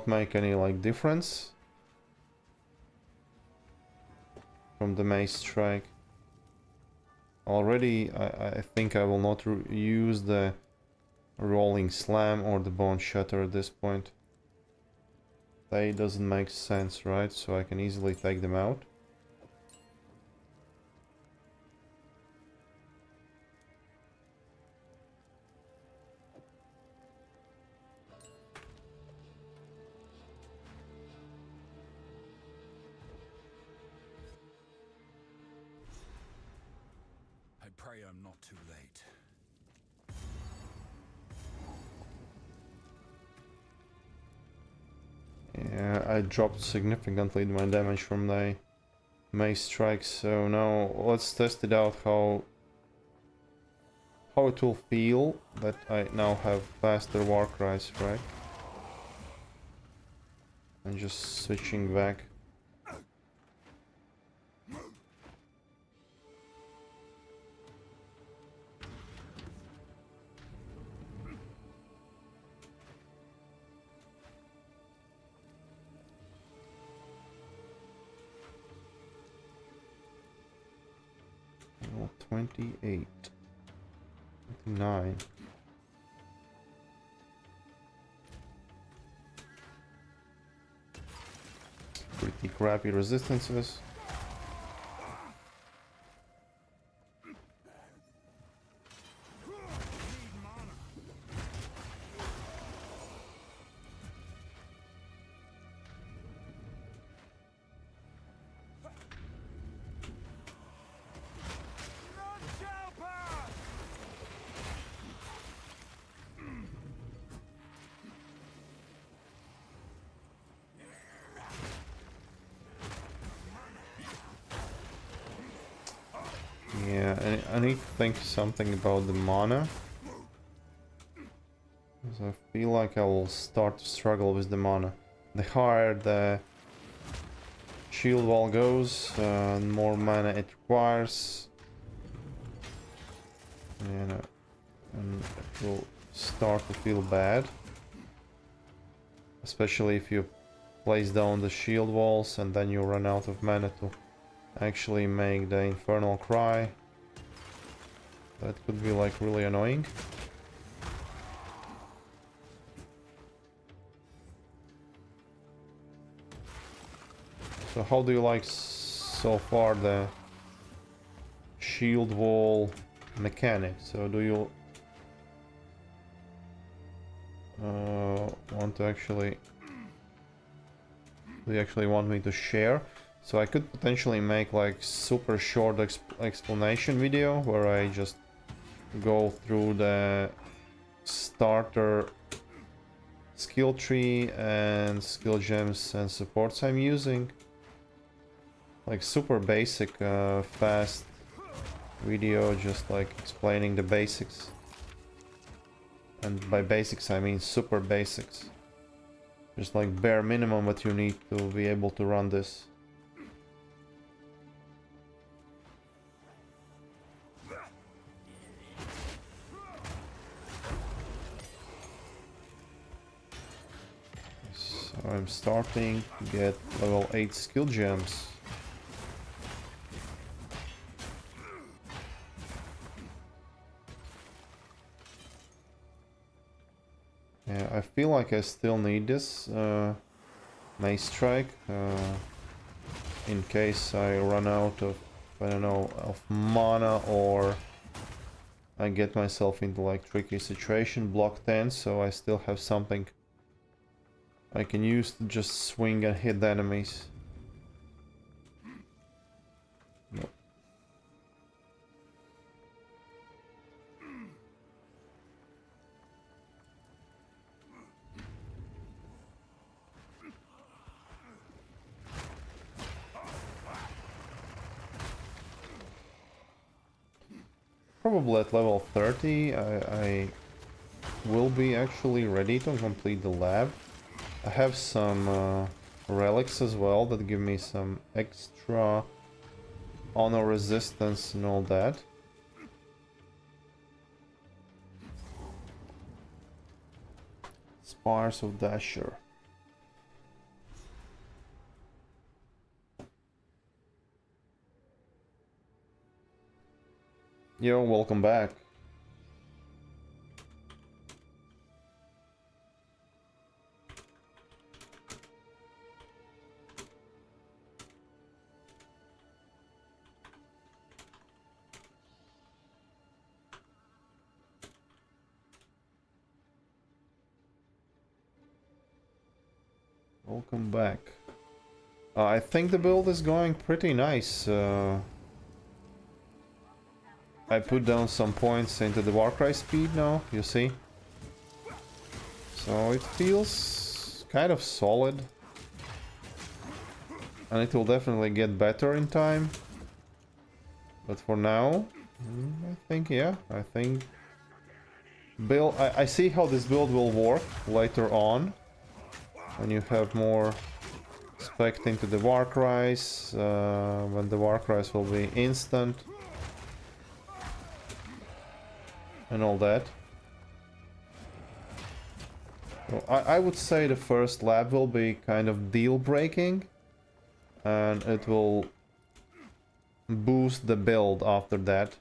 make any like difference from the mace strike. Already, I think I will not use the rolling slam or the bone shatter at this point. That doesn't make sense, right? So I can easily take them out. I pray I'm not too late. Yeah, I dropped significantly my damage from the mace strikes, so now let's test it out how it will feel that I now have faster war cries, right? And just switching back. 28. 29. Pretty crappy resistances. Yeah, I need to think something about the mana. Because I feel like I will start to struggle with the mana. The higher the shield wall goes, the more mana it requires. And it will start to feel bad. Especially if you place down the shield walls and then you run out of mana to actually make the infernal cry. That could be like really annoying. So how do you like so far the shield wall mechanic? So do you want to actually... Do you actually want me to share? So I could potentially make like super short explanation video where I just go through the starter skill tree and skill gems and supports I'm using. Like super basic, fast video, just like explaining the basics. And by basics I mean super basics. Just like bare minimum what you need to be able to run this. So I'm starting to get level 8 skill gems. Yeah, I feel like I still need this Mace Strike in case I run out of, I don't know, of mana, or I get myself into like tricky situation. Block 10, so I still have something I can use to just swing and hit the enemies. Nope. Probably at level 30 I will be actually ready to complete the lab. I have some relics as well that give me some extra honor resistance and all that. Spires of Dasher. Yo, welcome back. Welcome back. I think the build is going pretty nice. I put down some points into the Warcry speed now, you see. So it feels kind of solid. And it will definitely get better in time. But for now, I think, yeah, I think... I see how this build will work later on. When you have more spec into the Warcries, when the Warcries will be instant. And all that. So I would say the first lab will be kind of deal breaking, and it will boost the build after that.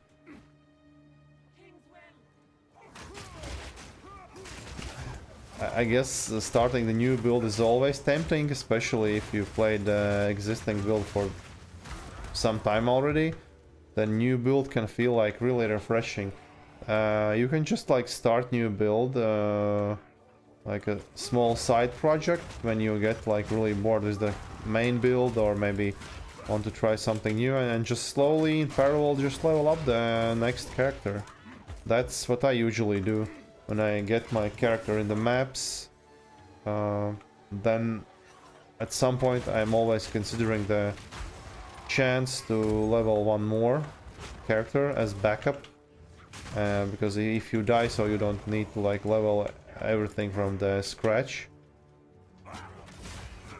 I guess starting the new build is always tempting, especially if you played the existing build for some time already. The new build can feel like really refreshing. You can just like start new build, like a small side project when you get like really bored with the main build, or maybe want to try something new, and just slowly in parallel just level up the next character. That's what I usually do when I get my character in the maps. Then at some point I'm always considering the chance to level one more character as backup, because if you die, so you don't need to like level everything from the scratch.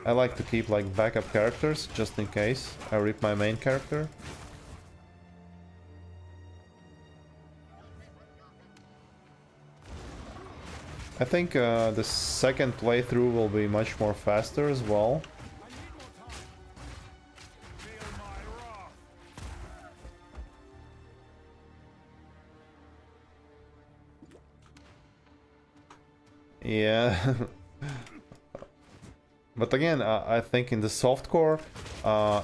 I like to keep like backup characters just in case I rip my main character. I think the second playthrough will be much more faster as well. Yeah. But again, I think in the softcore,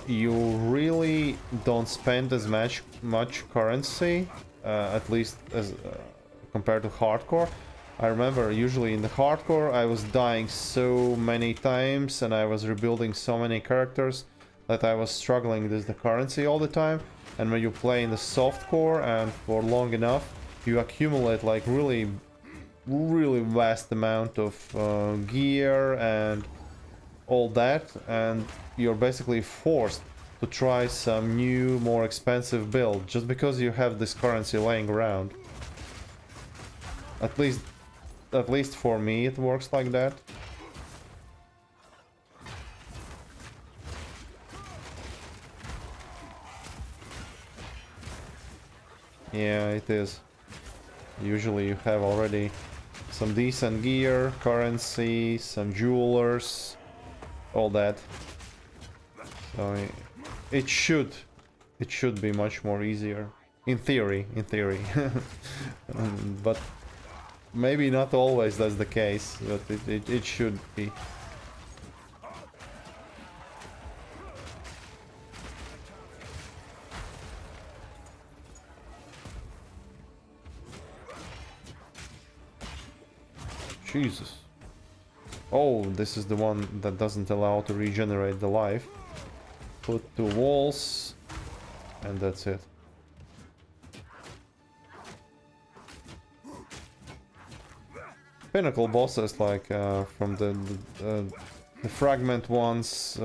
you really don't spend as much currency, at least as compared to hardcore. I remember usually in the hardcore I was dying so many times and I was rebuilding so many characters that I was struggling with the currency all the time. And when you play in the softcore and for long enough, you accumulate like really vast amount of gear and all that, and you're basically forced to try some new, more expensive build just because you have this currency laying around. At least for me it works like that. Yeah, it is. Usually you have already some decent gear, currency, some jewelers, all that. So it should be much more easier in theory. But maybe not always that's the case, but it should be. Jesus. Oh, this is the one that doesn't allow to regenerate the life. Put 2 walls, and that's it. Pinnacle bosses, like from the fragment ones.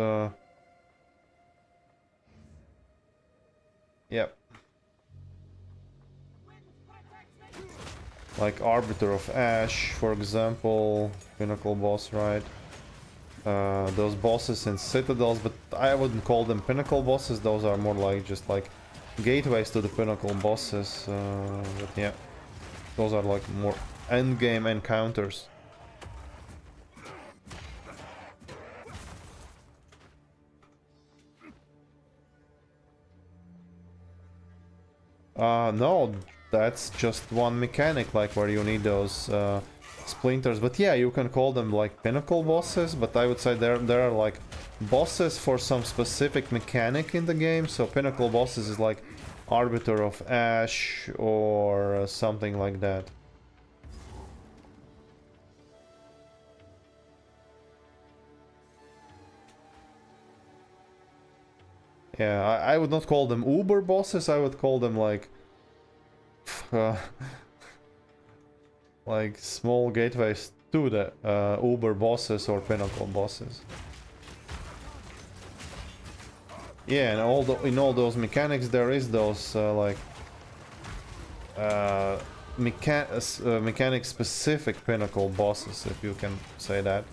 Yep. Like Arbiter of Ash, for example, pinnacle boss, right? Those bosses in Citadels, but I wouldn't call them pinnacle bosses. Those are more like just like gateways to the pinnacle bosses. But yeah, those are like more endgame encounters. No, that's just one mechanic, like where you need those splinters. But yeah, you can call them like pinnacle bosses, but I would say there are like bosses for some specific mechanic in the game. So pinnacle bosses is like Arbiter of Ash or something like that. Yeah, I would not call them uber bosses, I would call them like like small gateways to the uber bosses or pinnacle bosses. Yeah, and in all those mechanics there is those like mechanic specific pinnacle bosses, if you can say that.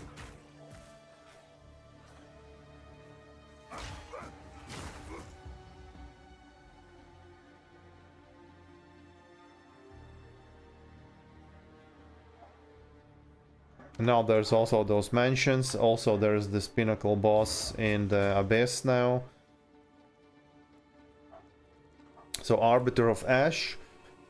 Now there's also those mansions. Also there's this pinnacle boss in the Abyss now. So Arbiter of Ash,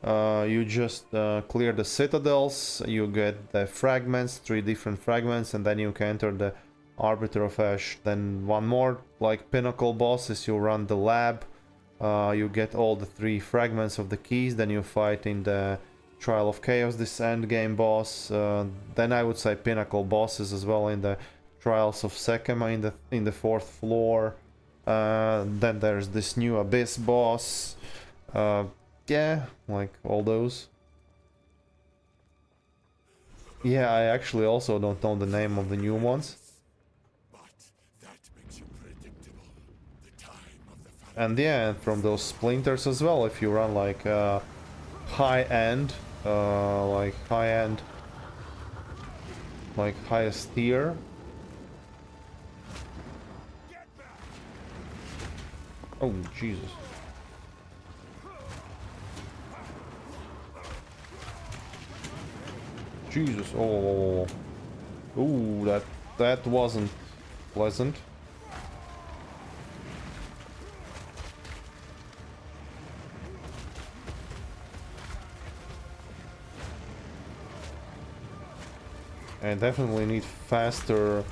You just clear the citadels, you get the fragments, 3 different fragments, and then you can enter the Arbiter of Ash. Then one more, like, pinnacle boss is you run the lab, you get all the 3 fragments of the keys, then you fight in the Trial of Chaos, this endgame boss. Then I would say pinnacle bosses as well in the Trials of Sekema in the 4th floor. Then there's this new Abyss boss. Yeah, like all those. Yeah, I actually also don't know the name of the new ones. But that makes you predictable. The time of the And yeah, and from those splinters as well, if you run like high-end, like highest tier. Oh, Jesus. Jesus, oh, ooh, that wasn't pleasant. I definitely need faster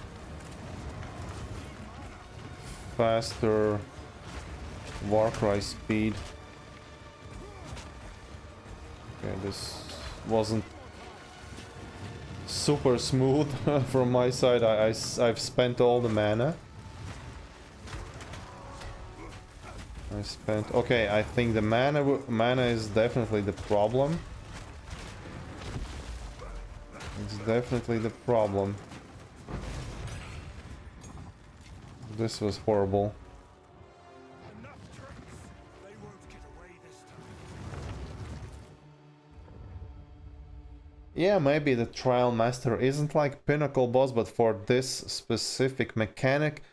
Warcry speed. Okay, this wasn't super smooth from my side. I've spent all the mana. Okay, I think the mana is definitely the problem. It's definitely the problem. This was horrible. enough tricks. They won't get away this time. Yeah, maybe the Trial Master isn't like pinnacle boss, but for this specific mechanic,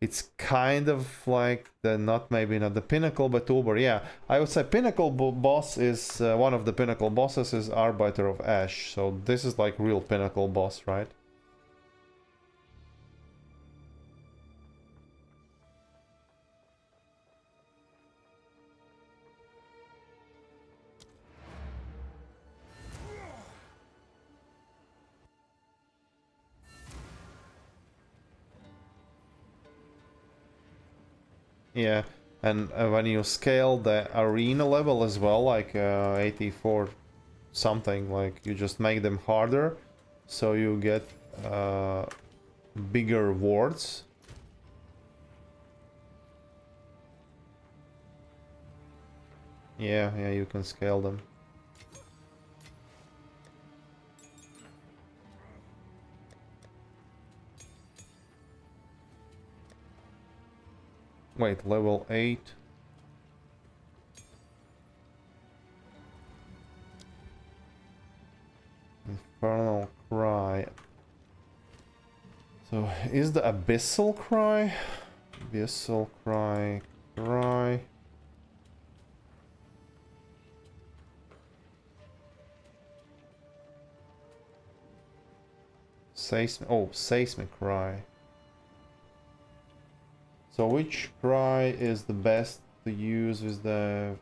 it's kind of like maybe not the pinnacle, but Uber. Yeah, I would say pinnacle boss is one of the pinnacle bosses is Arbiter of Ash. So this is like real pinnacle boss, right? Yeah, and when you scale the arena level as well, like 84 something, like you just make them harder, so you get bigger wards. Yeah, you can scale them. Wait, level 8. Infernal Cry. So, is the Abyssal Cry? Abyssal Cry. Seismic Cry. So which cry is the best to use with the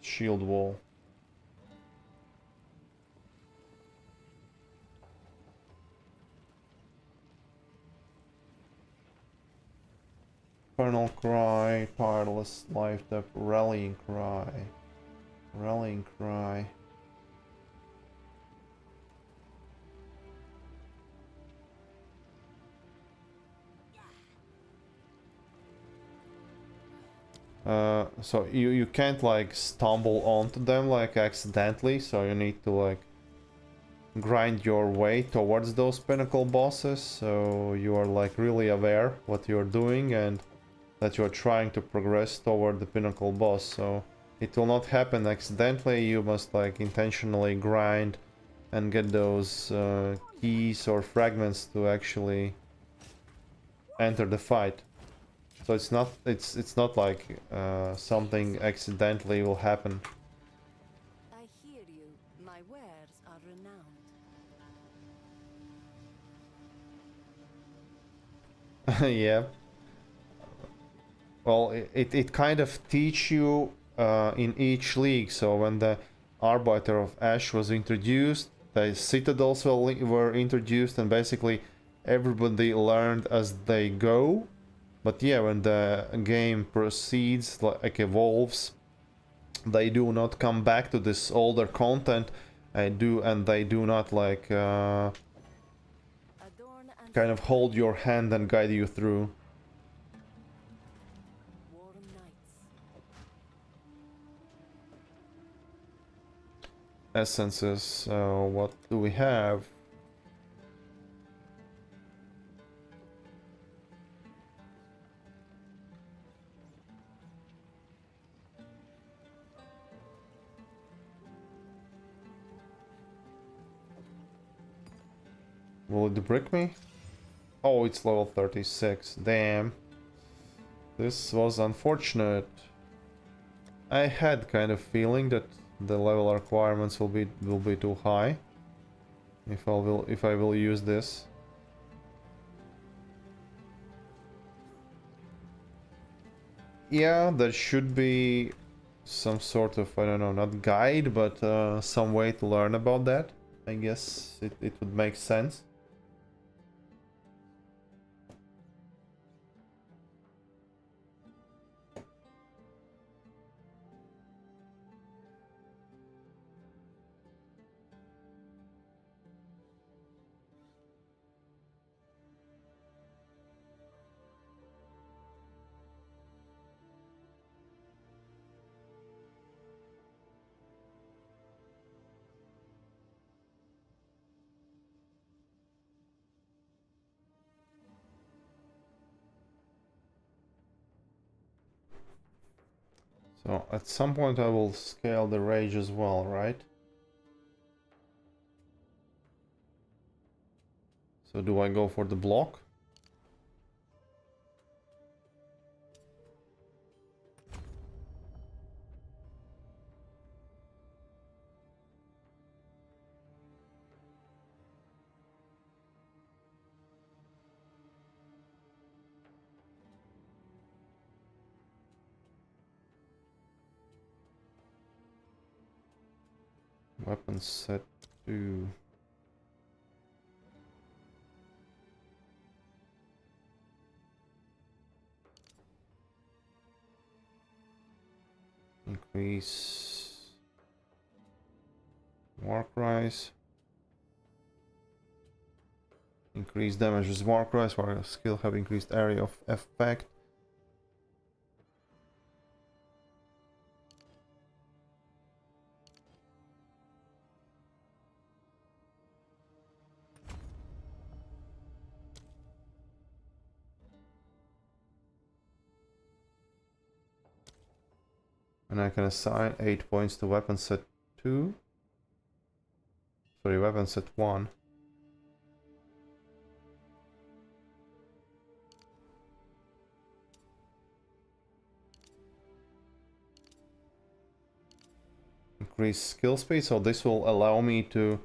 shield wall? Infernal Cry, Tireless Life Depth, Rallying Cry. Rallying Cry. So you can't like stumble onto them like accidentally, so you need to like grind your way towards those pinnacle bosses, so you are like really aware what you're doing and that you're trying to progress toward the pinnacle boss. So it will not happen accidentally, you must like intentionally grind and get those keys or fragments to actually enter the fight. So it's not like something accidentally will happen. I hear you. My wares are renowned. Yeah. Well, it kind of teach you in each league. So when the Arbiter of Ash was introduced, the Citadels were introduced, and basically everybody learned as they go. But yeah, when the game proceeds, like evolves, they do not come back to this older content. And they do not like Adorn and kind of hold your hand and guide you through. warm nights. Essences. So what do we have? Will it brick me? Oh, it's level 36. Damn. This was unfortunate. I had kind of feeling that the level requirements will be too high if I will use this. Yeah, there should be some sort of, I don't know, not guide, but some way to learn about that. I guess it would make sense. So at some point I will scale the rage as well, right? So do I go for the block? Weapon set to... Increase... Mark rise. Increase damage with mark rise, while skill have increased area of effect. And I can assign 8 points to weapon set 2. Sorry, weapon set 1. Increase skill speed, so this will allow me to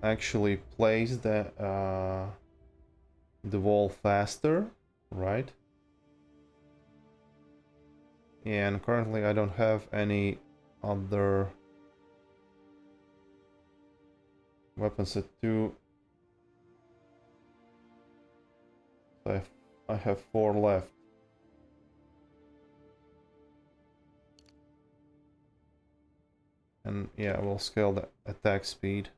actually place the wall faster, right? And currently I don't have any other weapon set 2. I have 4 left. And yeah, we'll scale the attack speed.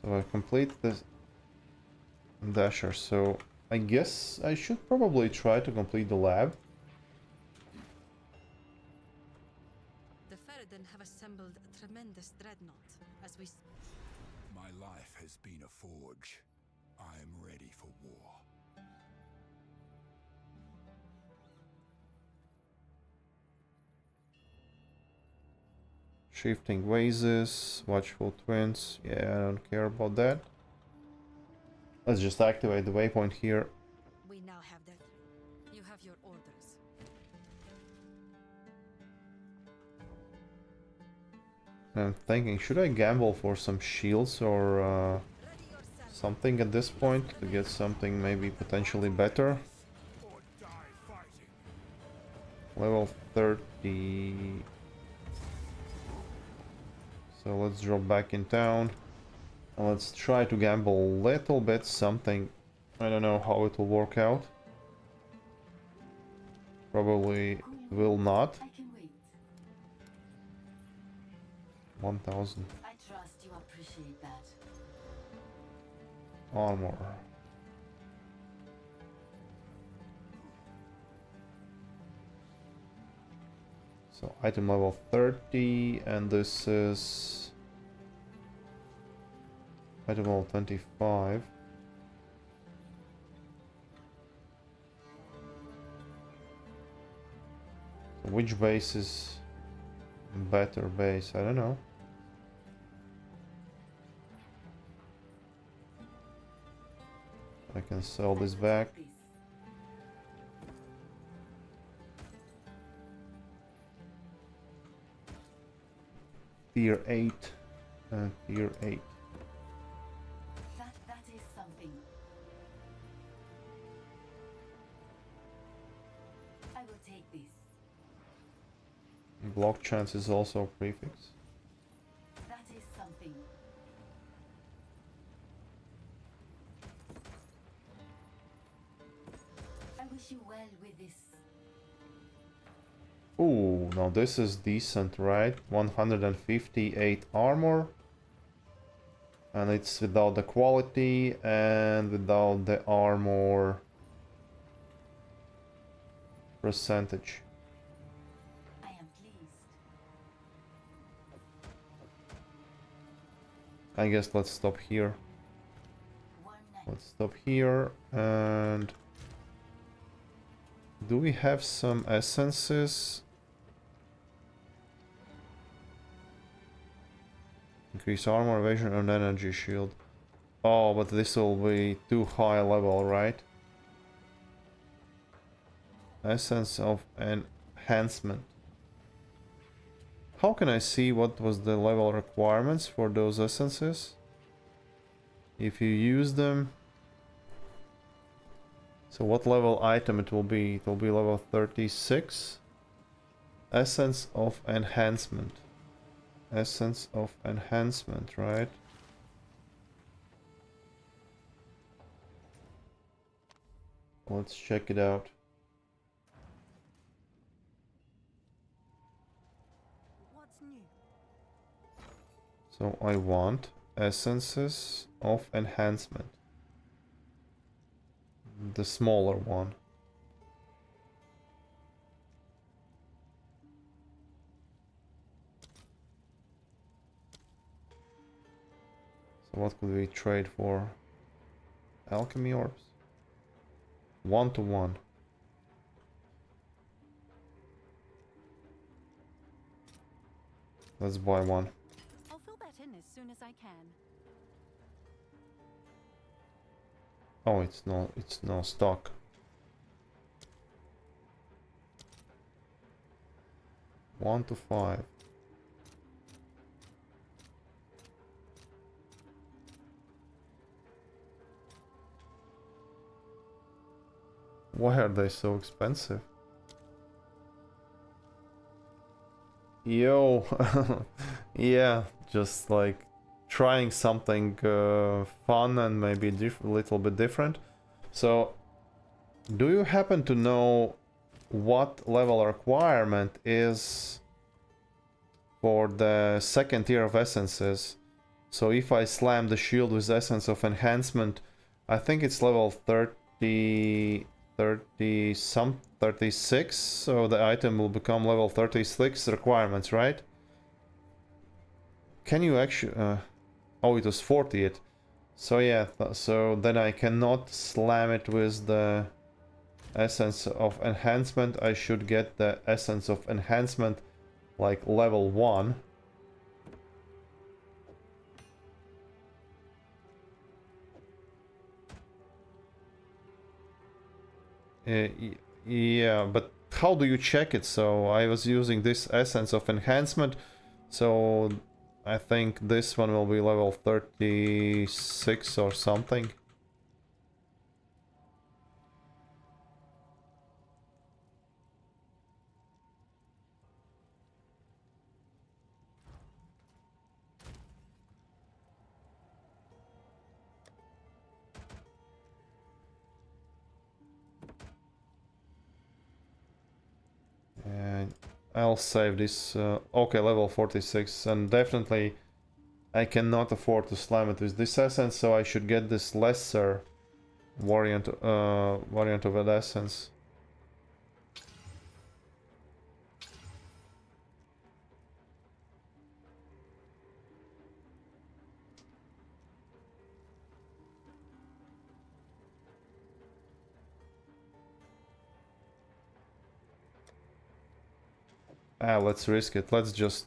So I complete this dasher, so I guess I should probably try to complete the lab. The Ferryden have assembled a tremendous dreadnought as we... My life has been a forge. I am ready for war. Shifting Vases, Watchful Twins, yeah, I don't care about that. Let's just activate the waypoint here. We now have that. You have your orders. I'm thinking, should I gamble for some shields or Ready yourself. something at this point to get something maybe potentially better? Or die fighting. Level 30. So let's drop back in town. And let's try to gamble a little bit something. I don't know how it will work out. Probably will not. I can wait. 1000 I trust you appreciate that. armor. So item level 30, and this is item level 25. So which base is better base? I don't know. I can sell this back. This. Tier 8. Tier 8. That is something. I will take this. Block chance is also a prefix. That is something. I wish you well with this. Ooh, now this is decent, right? 158 armor. And it's without the quality and without the armor percentage. I am pleased. I guess let's stop here. One night. Let's stop here. And do we have some essences? Increase armor, evasion, and energy shield. Oh, but this will be too high level, right? Essence of enhancement. How can I see what was the level requirements for those essences? If you use them. So what level item it will be? It will be level 36. Essence of enhancement. Essence of enhancement, right? Let's check it out. What's new? So I want essences of enhancement. The smaller one. So what could we trade for? Alchemy orbs. 1-to-1. Let's buy one. I'll fill that in as soon as I can. Oh, it's no stock. One to 5. Why are they so expensive? Yo, yeah, just like trying something fun and maybe a little bit different. So, do you happen to know what level requirement is for the second tier of essences? So if I slam the shield with essence of enhancement, I think it's level 36, so the item will become level 36 requirements, right? Can you actually... oh, it was 48. So yeah, so then I cannot slam it with the essence of enhancement. I should get the essence of enhancement like level 1. Yeah, but how do you check it? So I was using this essence of enhancement, so I think this one will be level 36 or something. And I'll save this. Okay, level 46, and definitely I cannot afford to slam it with this essence, so I should get this lesser variant of that essence. Ah, let's risk it. Let's just...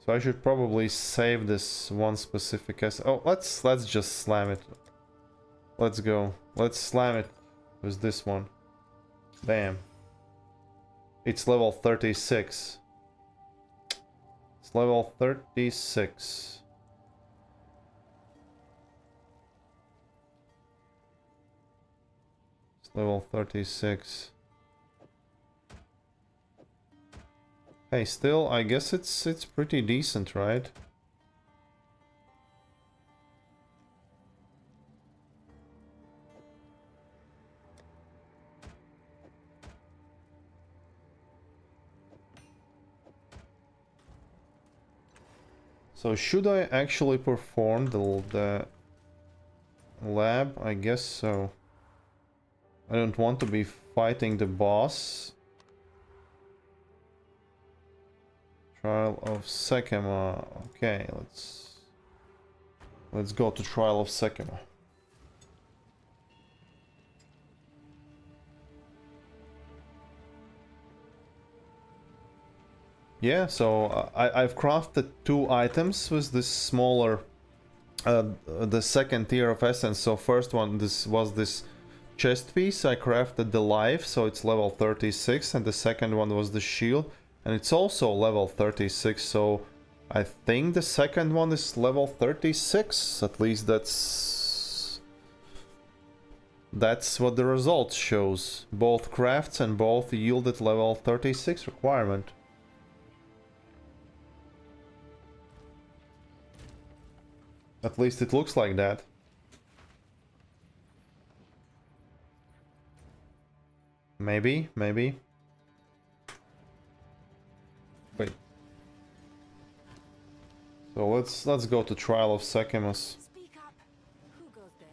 So I should probably save this one specific essence. Oh, let's just slam it. Let's go. Let's slam it with this one. Damn. It's level 36. It's level 36. Level 36. Hey, still, I guess it's pretty decent, right? So should I actually perform the lab? I guess so. I don't want to be fighting the boss. Trial of Sekima. Okay, let's go to Trial of Sekima. Yeah, so I've crafted 2 items with this smaller, the second tier of essence. So first one, this was this chest piece. I crafted the life, so it's level 36, and the second one was the shield, and it's also level 36. So I think the second one is level 36. At least that's what the result shows. Both crafts and both yielded level 36 requirement. At least it looks like that. Maybe. Wait. So let's go to Trial of Sekimus. Speak up. Who goes there?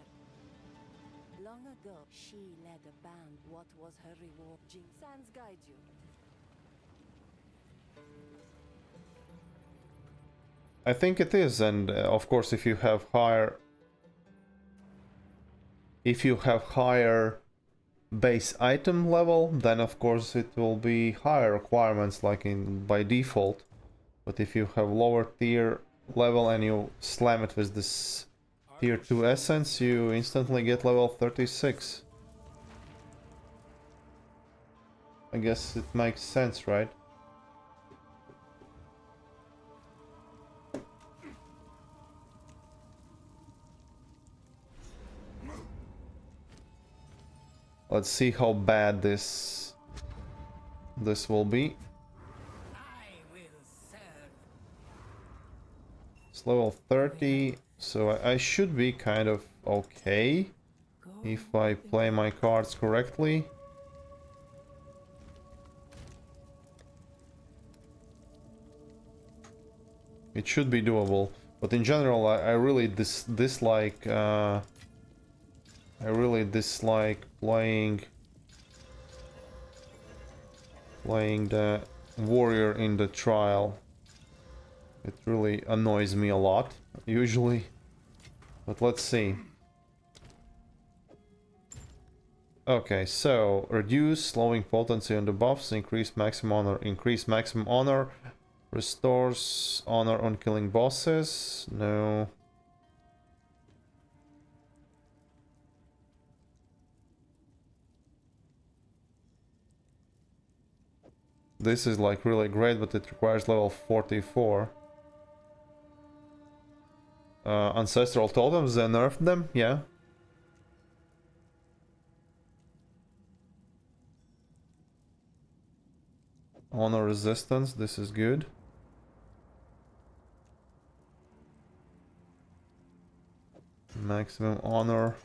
Long ago, she led a band. What was her reward? Jin Sans guide you. I think it is, and of course if you have higher base item level, then of course it will be higher requirements like in by default. But if you have lower tier level and you slam it with this tier 2 essence, you instantly get level 36. I guess it makes sense, right? Let's see how bad this will be. It's level 30, so I should be kind of okay if I play my cards correctly. It should be doable, but in general I really dislike playing the warrior in the trial. It really annoys me a lot, usually. But let's see. Okay, so reduce slowing potency on the buffs, increase maximum honor. Increase maximum honor, restores honor on killing bosses. No. This is like really great, but it requires level 44. Ancestral totems, they nerfed them, yeah. Honor resistance, this is good. Maximum honor.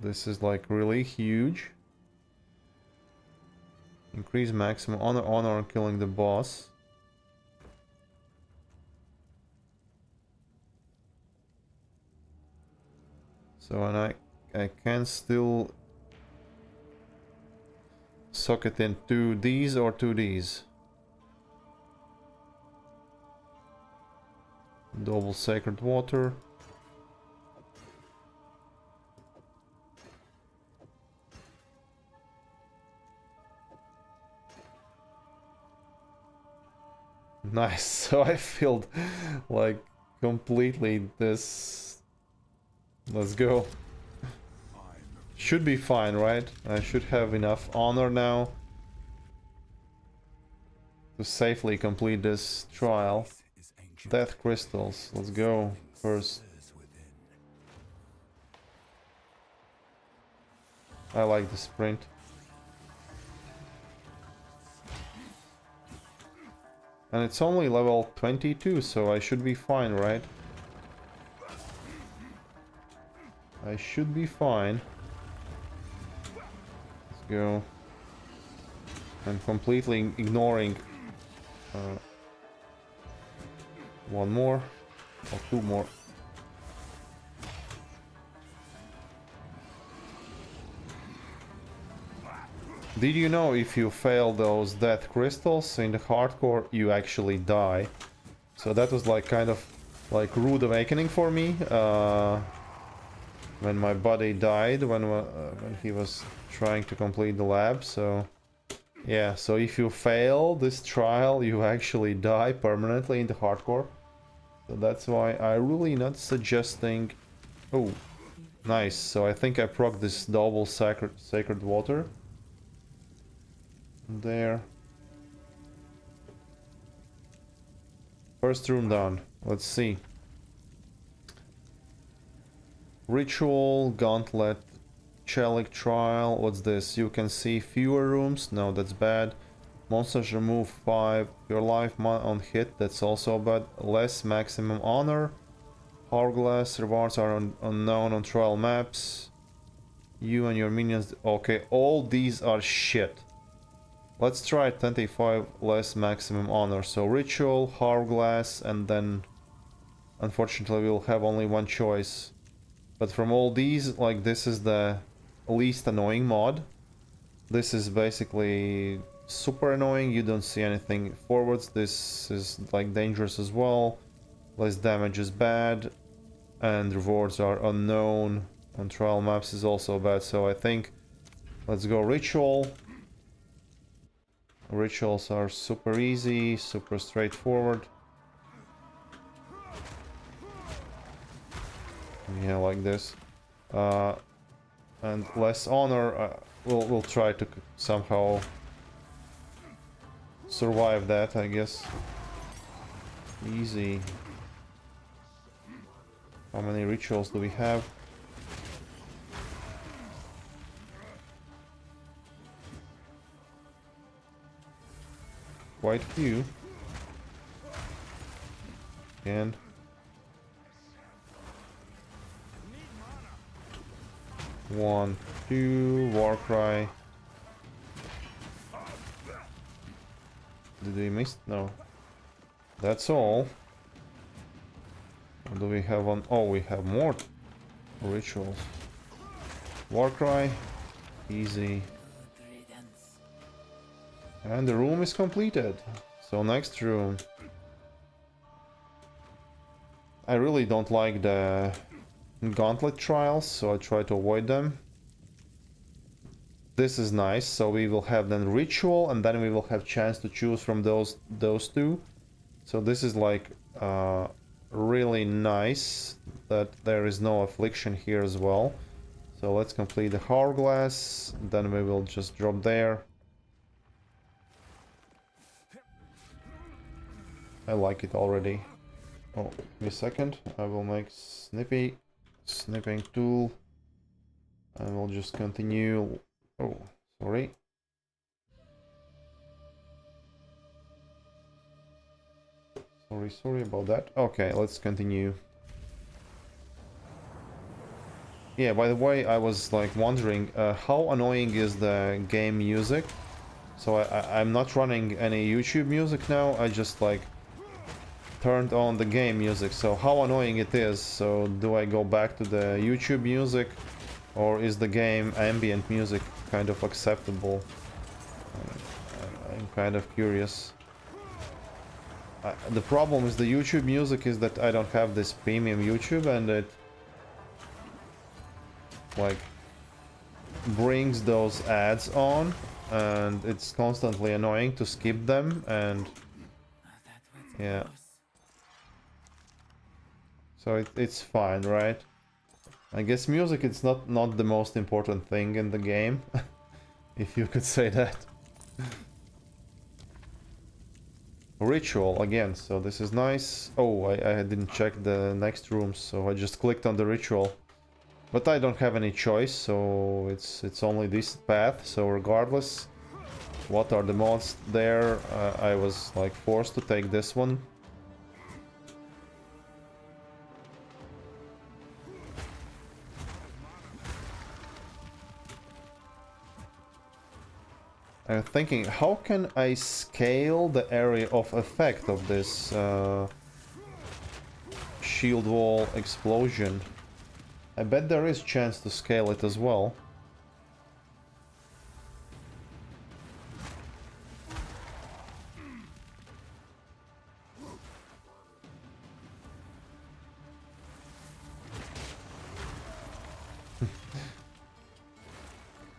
This is like really huge. Increase maximum honor on killing the boss. So and I can still socket into these or to these. Double sacred water. Nice. So I filled like completely this. Let's go. Should be fine, right? I should have enough honor now to safely complete this trial. Death crystals. Let's go first. I like the sprint. And it's only level 22, so I should be fine, right? I should be fine. Let's go. I'm completely ignoring one more or two more. Did you know if you fail those death crystals in the hardcore, you actually die? So that was like kind of like rude awakening for me when my buddy died when he was trying to complete the lab. So yeah, so if you fail this trial, you actually die permanently in the hardcore. So that's why I really not suggesting. Oh, nice. So I think I proc this double sacred water. There. First room done. Let's see. Ritual, Gauntlet, Chalic Trial. What's this? You can see fewer rooms. No, that's bad. Monsters remove 5. Your life on hit. That's also bad. Less maximum honor. Hourglass rewards are unknown on trial maps. You and your minions. Okay, all these are shit. Let's try 25 less maximum honor. So ritual, hourglass, and then unfortunately we'll have only one choice. But from all these, like, this is the least annoying mod. This is basically super annoying. You don't see anything forwards. This is like dangerous as well. Less damage is bad, and rewards are unknown on trial maps is also bad. So I think let's go ritual. Rituals are super easy, super straightforward. Yeah, like this. And less honor. We'll try to somehow survive that, I guess. Easy. How many rituals do we have? Quite few. And one, two, Warcry. Did we miss? No. That's all. Or do we have one? Oh, we have more rituals. Warcry. Easy. And the room is completed. So next room. I really don't like the gauntlet trials, so I try to avoid them. This is nice, so we will have then ritual, and then we will have chance to choose from those two. So this is like really nice that there is no affliction here as well. So let's complete the hourglass, then we will just drop there. I like it already. Oh, give me a second. I will make snipping tool. I will just continue. Oh, sorry. Sorry about that. Okay, let's continue. Yeah, by the way, I was like wondering how annoying is the game music. So I'm not running any YouTube music now. I just like turned on the game music. So how annoying it is. So do I go back to the YouTube music, or is the game ambient music kind of acceptable? I'm kind of curious. The problem with the YouTube music is that I don't have this premium YouTube, and it like brings those ads on, and it's constantly annoying to skip them, and yeah. So it's fine, right? I guess music is not the most important thing in the game, if you could say that. Ritual again, so this is nice. Oh, I didn't check the next rooms, so I just clicked on the ritual. But I don't have any choice, so it's only this path, so regardless what are the mods there, I was like forced to take this one. I'm thinking, how can I scale the area of effect of this shield wall explosion? I bet there is chance to scale it as well.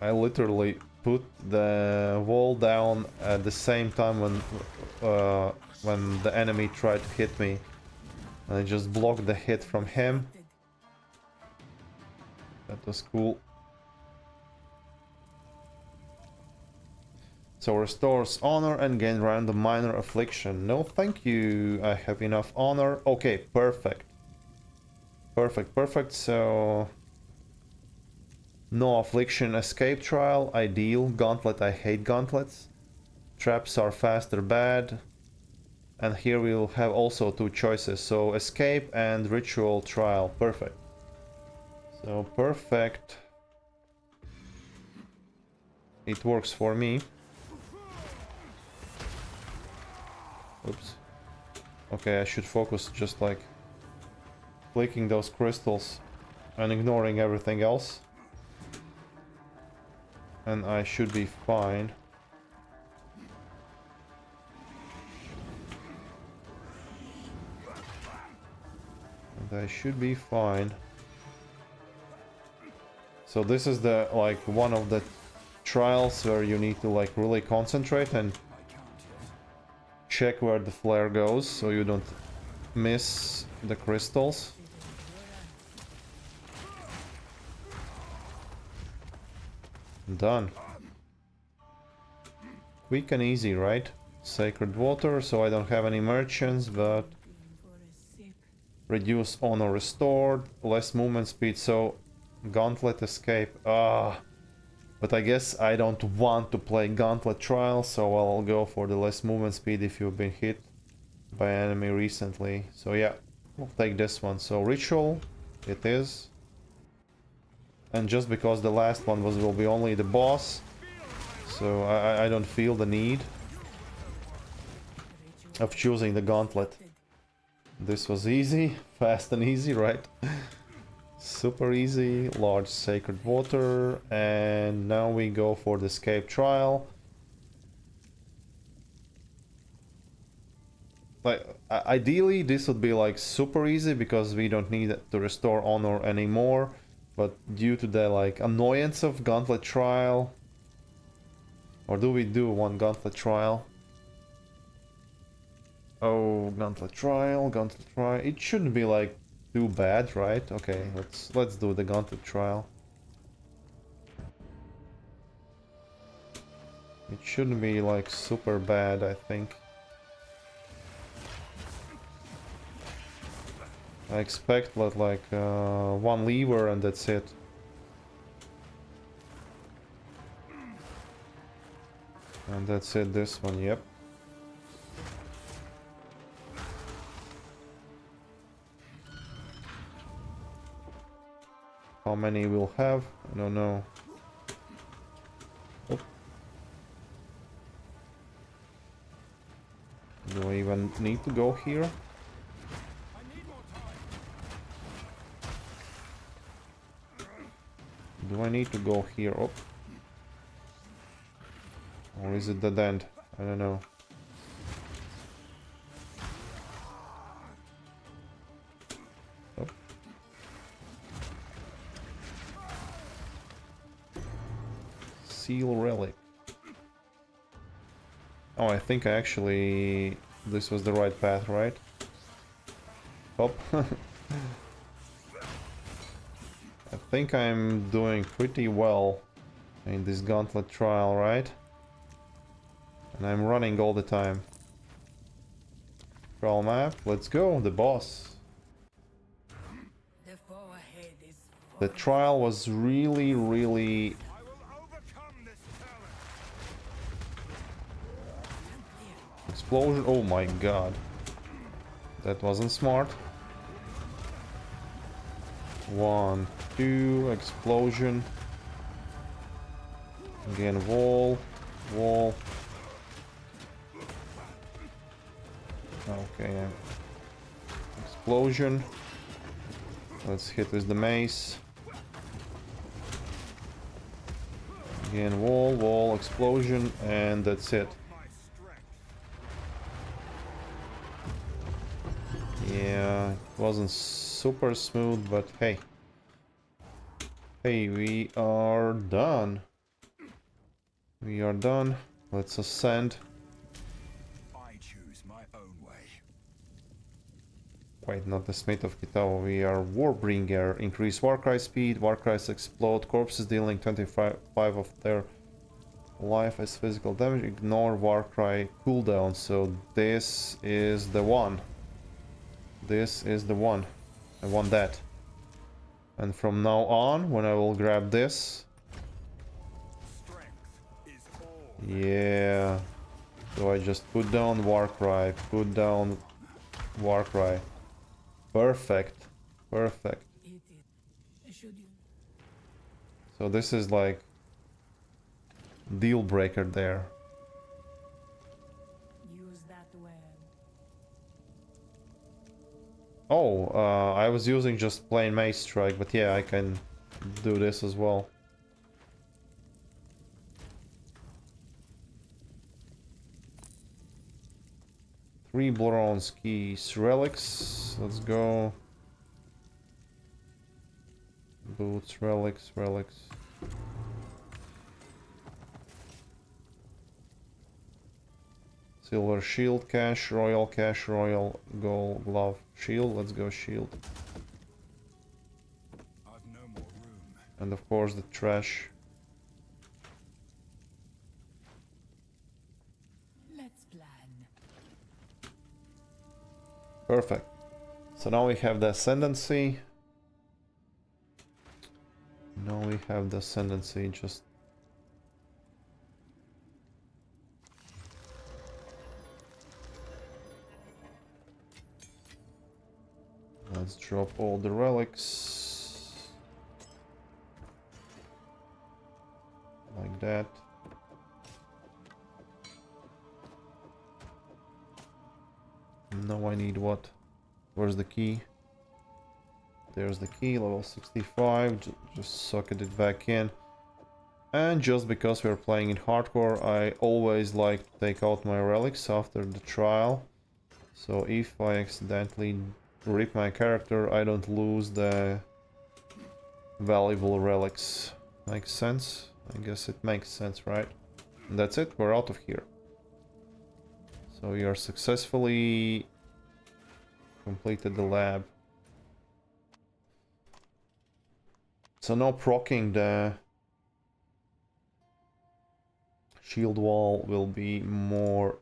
I literally put the wall down at the same time when the enemy tried to hit me. And I just blocked the hit from him. That was cool. So restores honor and gain random minor affliction. No thank you, I have enough honor. Okay, perfect. Perfect, so... No affliction, escape trial, ideal. Gauntlet, I hate gauntlets. Traps are fast or bad. And here we'll have also two choices, so escape and ritual trial, perfect. So perfect. It works for me. Oops. Okay, I should focus just like clicking those crystals and ignoring everything else. And I should be fine. And I should be fine. So this is the like one of the trials where you need to like really concentrate and check where the flare goes so you don't miss the crystals. Done. Quick and easy, right? Sacred water, so I don't have any merchants, but reduce honor restored, less movement speed, so gauntlet escape. But I guess I don't want to play gauntlet trial, so I'll go for the less movement speed if you've been hit by an enemy recently. So yeah, we'll take this one. So ritual, it is. And just because the last one will be only the boss, so I don't feel the need of choosing the gauntlet. This was easy, fast and easy, right? Super easy, large sacred water, and now we go for the escape trial. Like, ideally this would be like super easy because we don't need to restore honor anymore. But due to the like annoyance of gauntlet trial, or do we do one gauntlet trial? Oh, gauntlet trial. It shouldn't be like too bad, right? Okay, let's do the gauntlet trial. It shouldn't be like super bad, I think. I expect that like one lever and that's it. And that's it, this one, yep. How many we'll have? I don't know. Oh. Do I even need to go here? Do I need to go here? Oh. Or is it dead end? I don't know. Oh. Seal relic. Oh, I think I actually... This was the right path, right? Hop. I think I'm doing pretty well in this gauntlet trial, right? And I'm running all the time. Trial map, let's go, the boss. The trial was really... Explosion, oh my god. That wasn't smart. 1, 2, explosion. Again, wall. Okay. Explosion. Let's hit with the mace. Again, wall, explosion, and that's it. Yeah, it wasn't super smooth, but hey. Hey, we are done. We are done. Let's ascend. I choose my own way. Wait, not the Smith of Kitao. We are Warbringer. Increase Warcry speed. Warcries explode corpses, dealing 25 of their life as physical damage. Ignore Warcry cooldown. So this is the one. This is the one. I want that. And from now on, when I will grab this... Yeah. So I just put down Warcry, put down Warcry. Perfect. Perfect. So this is like... deal breaker there. Oh, I was using just plain Mace Strike, but yeah, I can do this as well. Three bronze keys, relics. Let's go. Boots, relics. Silver shield, cash, royal, gold, glove, shield. Let's go shield. I've no more room. And of course the trash. Let's plan. Perfect. So now we have the ascendancy. Just... Let's drop all the relics. Like that. Now I need what? Where's the key? There's the key, level 65. Just socket it back in. And just because we're playing in hardcore, I always like to take out my relics after the trial. So if I accidentally rip my character, I don't lose the valuable relics. Makes sense? I guess it makes sense, right? And that's it, we're out of here. So we are successfully completed the lab. So now proccing the shield wall will be more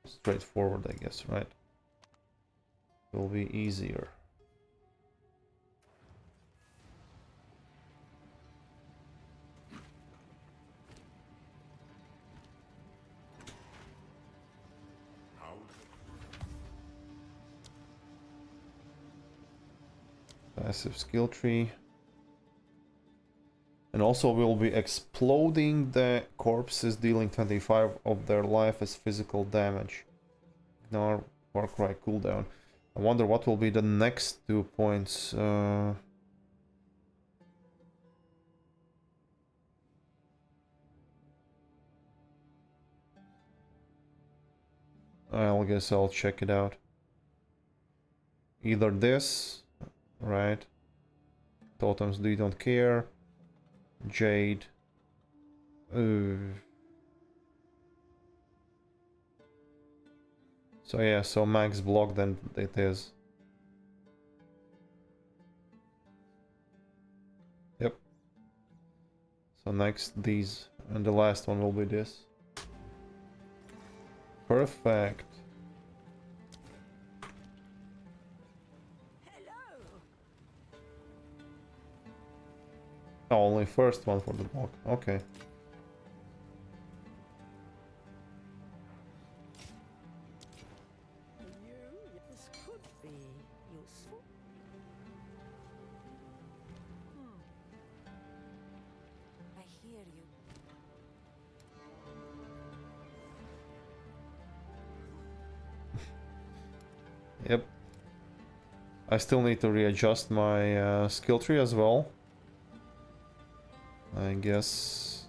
straightforward, I guess, right? Will be easier. Passive skill tree. And also we'll be exploding the corpses, dealing 25 of their life as physical damage. Ignore Warcry cooldown. I wonder what will be the next 2 points. I guess I'll check it out. Either this, right? Totems do don't care. Jade. So yeah, so max block then it is. Yep. So next these, and the last one will be this. Perfect. Oh, only first one for the block. Okay. This could be useful. I hear you. Yep. I still need to readjust my skill tree as well. I guess.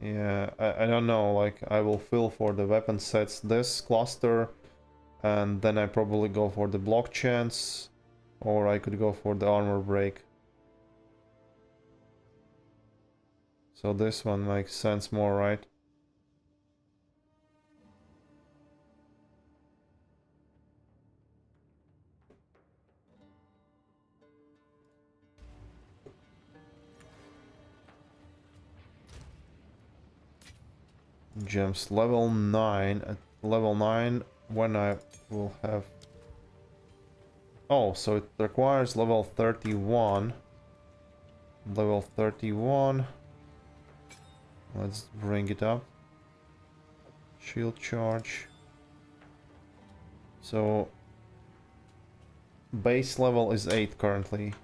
Yeah, I don't know, like I will fill for the weapon sets this cluster, and then I probably go for the block chance, or I could go for the armor break. So this one makes sense more, right? Gems level 9. At level 9, when I will have... Oh, so it requires level 31. Level 31. Let's bring it up. Shield charge. So... base level is 8 currently.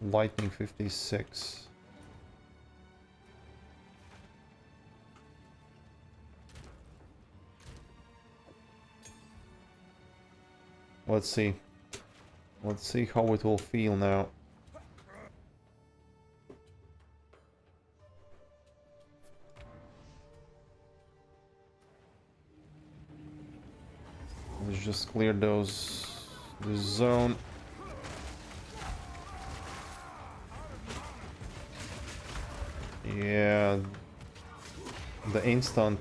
Lightning 56. Let's see. Let's see how it will feel now. Let's just clear this zone. Yeah, the instant,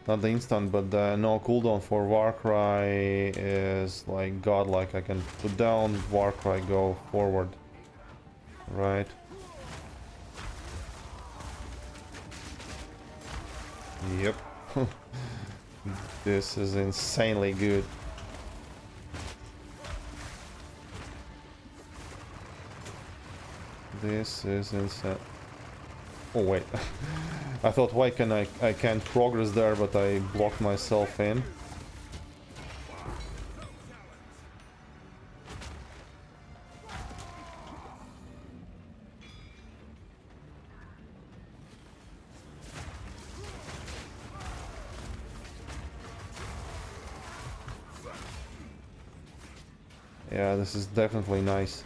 not the instant, but the no cooldown for Warcry is like godlike. I can put down Warcry, go forward, right? Yep. This is insanely good. This is insane. Oh wait, I thought why can I can't progress there, but I blocked myself in. Yeah, this is definitely nice.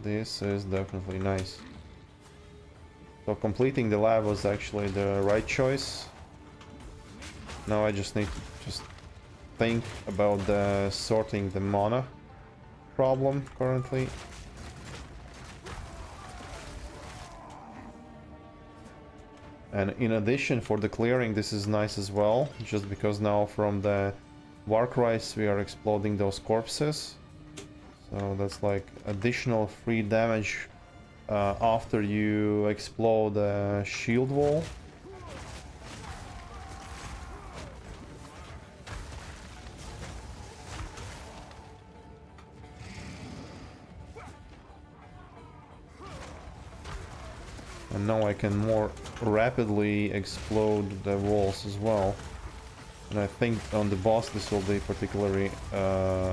This is definitely nice. So completing the lab was actually the right choice. Now I just need to just think about the sorting the mana problem currently. And in addition, for the clearing, this is nice as well, just because now from the war cries we are exploding those corpses. So that's like additional free damage after you explode the shield wall. And now I can more rapidly explode the walls as well. And I think on the boss this will be particularly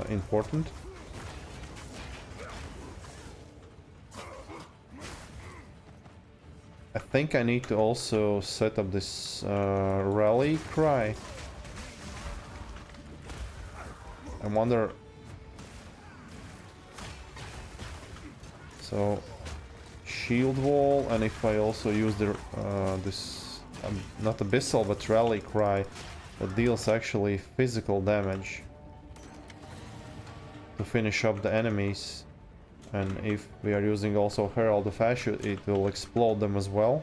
important. I think I need to also set up this rally cry. I wonder... So... Shield wall, and if I also use the this not abyssal but rally cry that deals actually physical damage to finish up the enemies, and if we are using also Herald of Ash, it will explode them as well.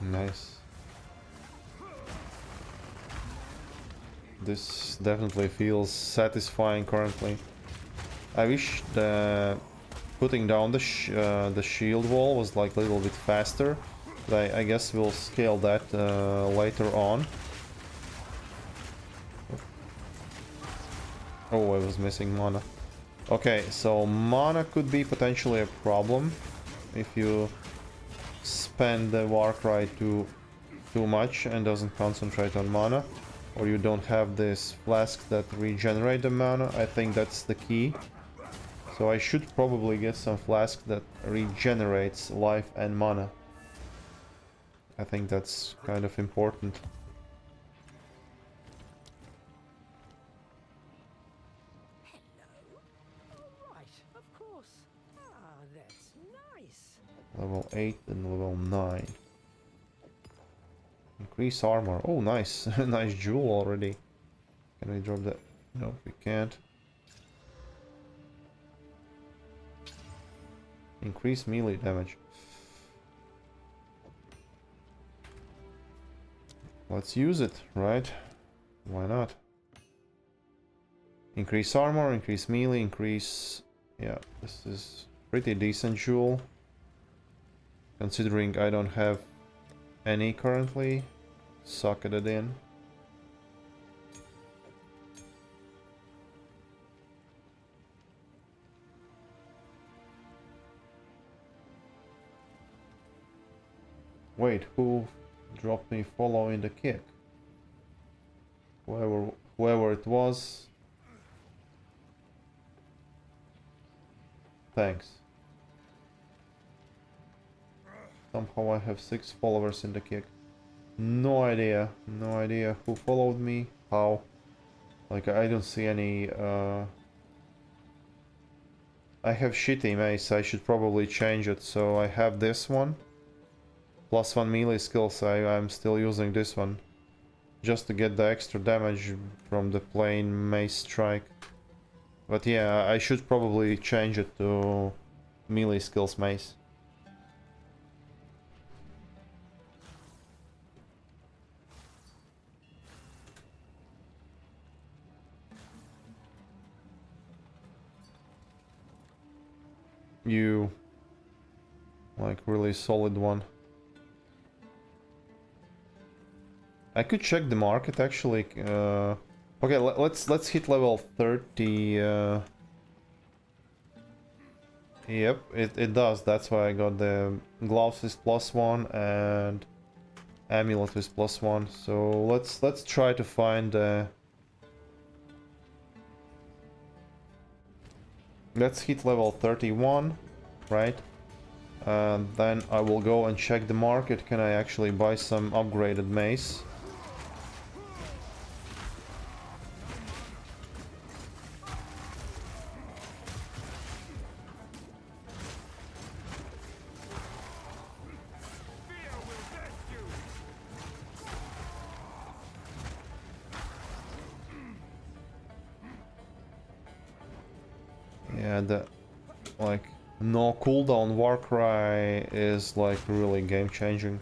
Nice. This definitely feels satisfying currently. I wish the putting down the shield wall was like a little bit faster, but I guess we'll scale that later on. Oh, I was missing mana. Okay, so mana could be potentially a problem if you spend the Warcry too much and doesn't concentrate on mana, or you don't have this flask that regenerate the mana. I think that's the key. So I should probably get some flask that regenerates life and mana. I think that's kind of important. Level 8 and level 9. Increase armor. Oh, nice. Nice jewel already. Can we drop that? No, we can't. Increase melee damage. Let's use it, right? Why not? Increase armor, increase melee, increase... Yeah, this is pretty decent jewel. Considering I don't have any currently. Socket it in. Wait, who dropped me following the kick? Whoever it was. Thanks. Somehow I have 6 followers in the kick. No idea who followed me, how. Like, I don't see any, I have shitty mace, I should probably change it, so I have this one. +1 melee skills, I'm still using this one. Just to get the extra damage from the plain mace strike. But yeah, I should probably change it to melee skills mace. You like really solid one. I could check the market actually. Okay, let's hit level 30. Yep, it does. That's why I got the gloves with +1 and amulet with +1. So let's try to find. Let's hit level 31, right? And then I will go and check the market. Can I actually buy some upgraded mace? Yeah, the like no cooldown Warcry is like really game changing.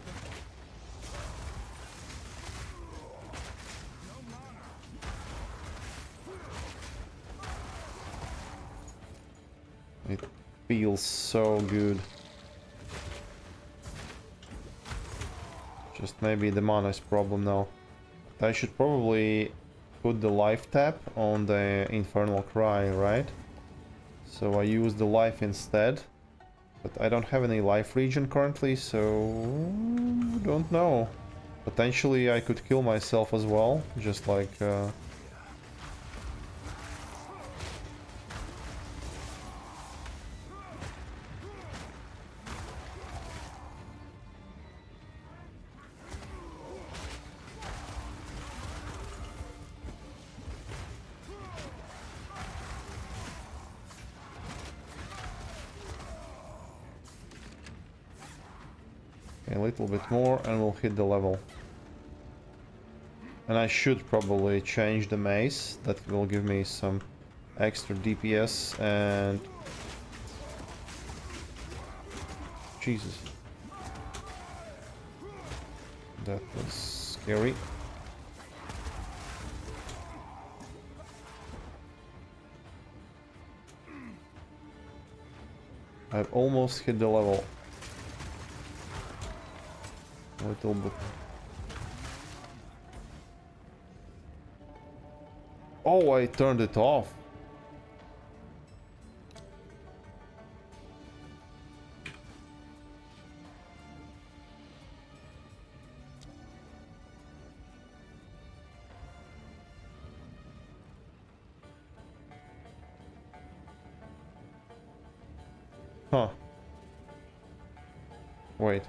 It feels so good. Just maybe the mana is problem now. I should probably put the life tap on the Infernal Cry, right? So I use the life instead. But I don't have any life regen currently, so don't know. Potentially I could kill myself as well, just like a little bit more and we'll hit the level. And I should probably change the mace, that will give me some extra DPS and... Jesus. That was scary. I've almost hit the level. A little bit. Oh, I turned it off. Huh. Wait.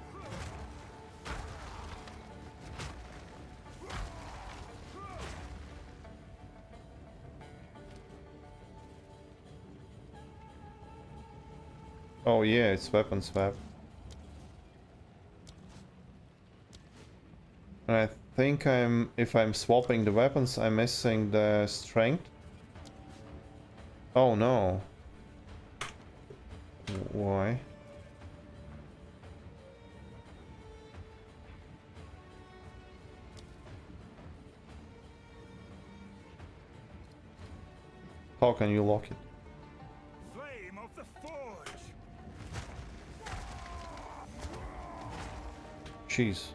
Oh yeah, it's weapon swap. And I think if I'm swapping the weapons, I'm missing the strength. Oh no. Why? How can you lock it? Flame of the forge. Jeez.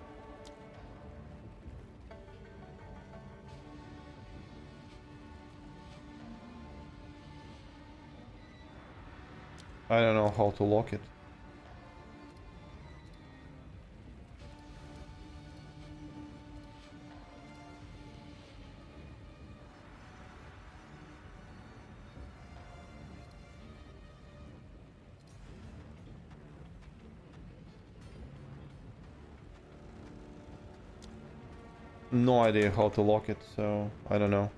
I don't know how to lock it. No idea how to lock it, so I don't know.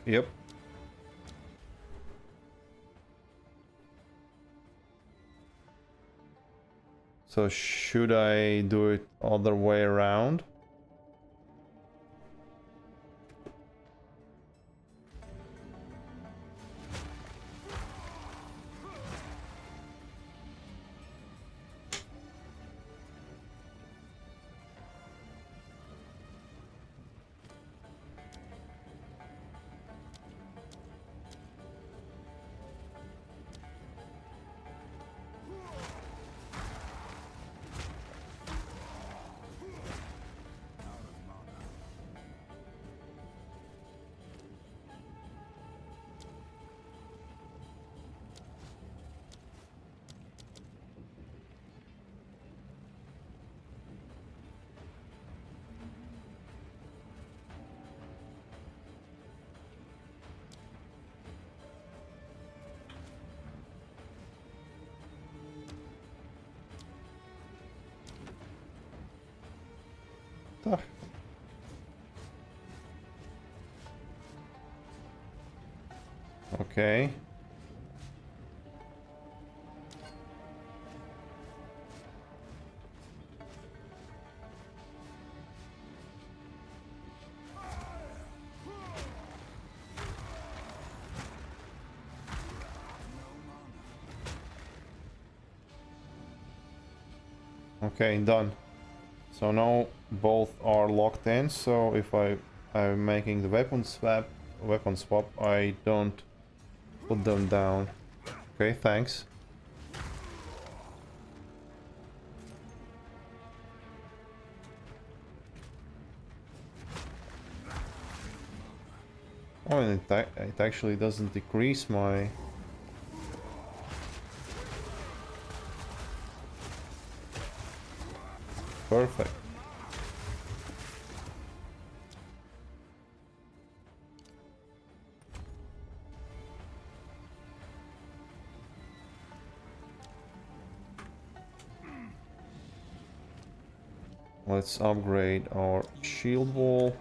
Yep. So should I do it other way around? Ah. Okay. Okay, done. So now both are locked in, so if I'm making the weapon swap, I don't put them down. Okay, thanks. Oh, and it actually doesn't decrease my... Perfect. Let's upgrade our shield wall.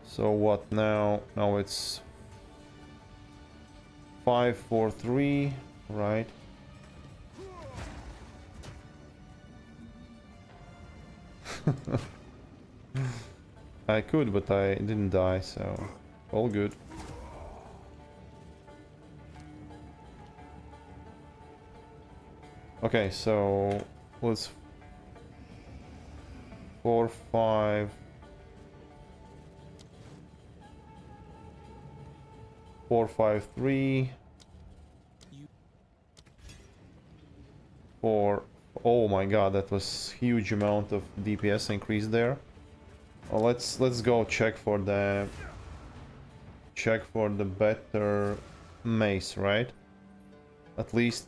So what now? Now it's 543, right? I could, but I didn't die, so all good. Okay, so let's 4, 5, 4, 5, 3, 4. Oh my god, that was huge amount of DPS increase there. Well, let's go check for the better mace, right? At least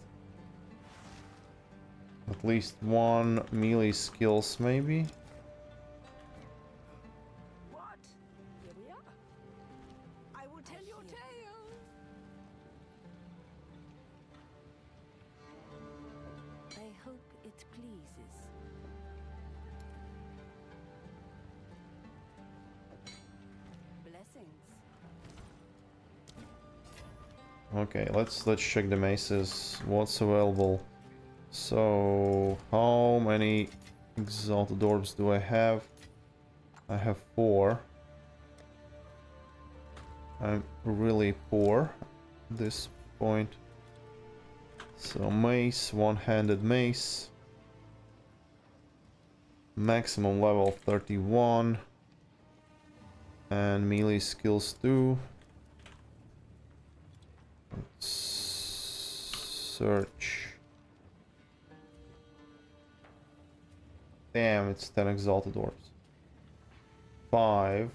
one melee skills maybe. What? Here we are. I will tell your tale. I hope it pleases. Blessings. Okay, let's check the maces. What's available? So how many exalted orbs do I have? I have 4. I'm really poor at this point. So mace, one-handed mace. Maximum level 31. And melee skills 2. Let's search. Damn, it's 10 exalted orbs. 5.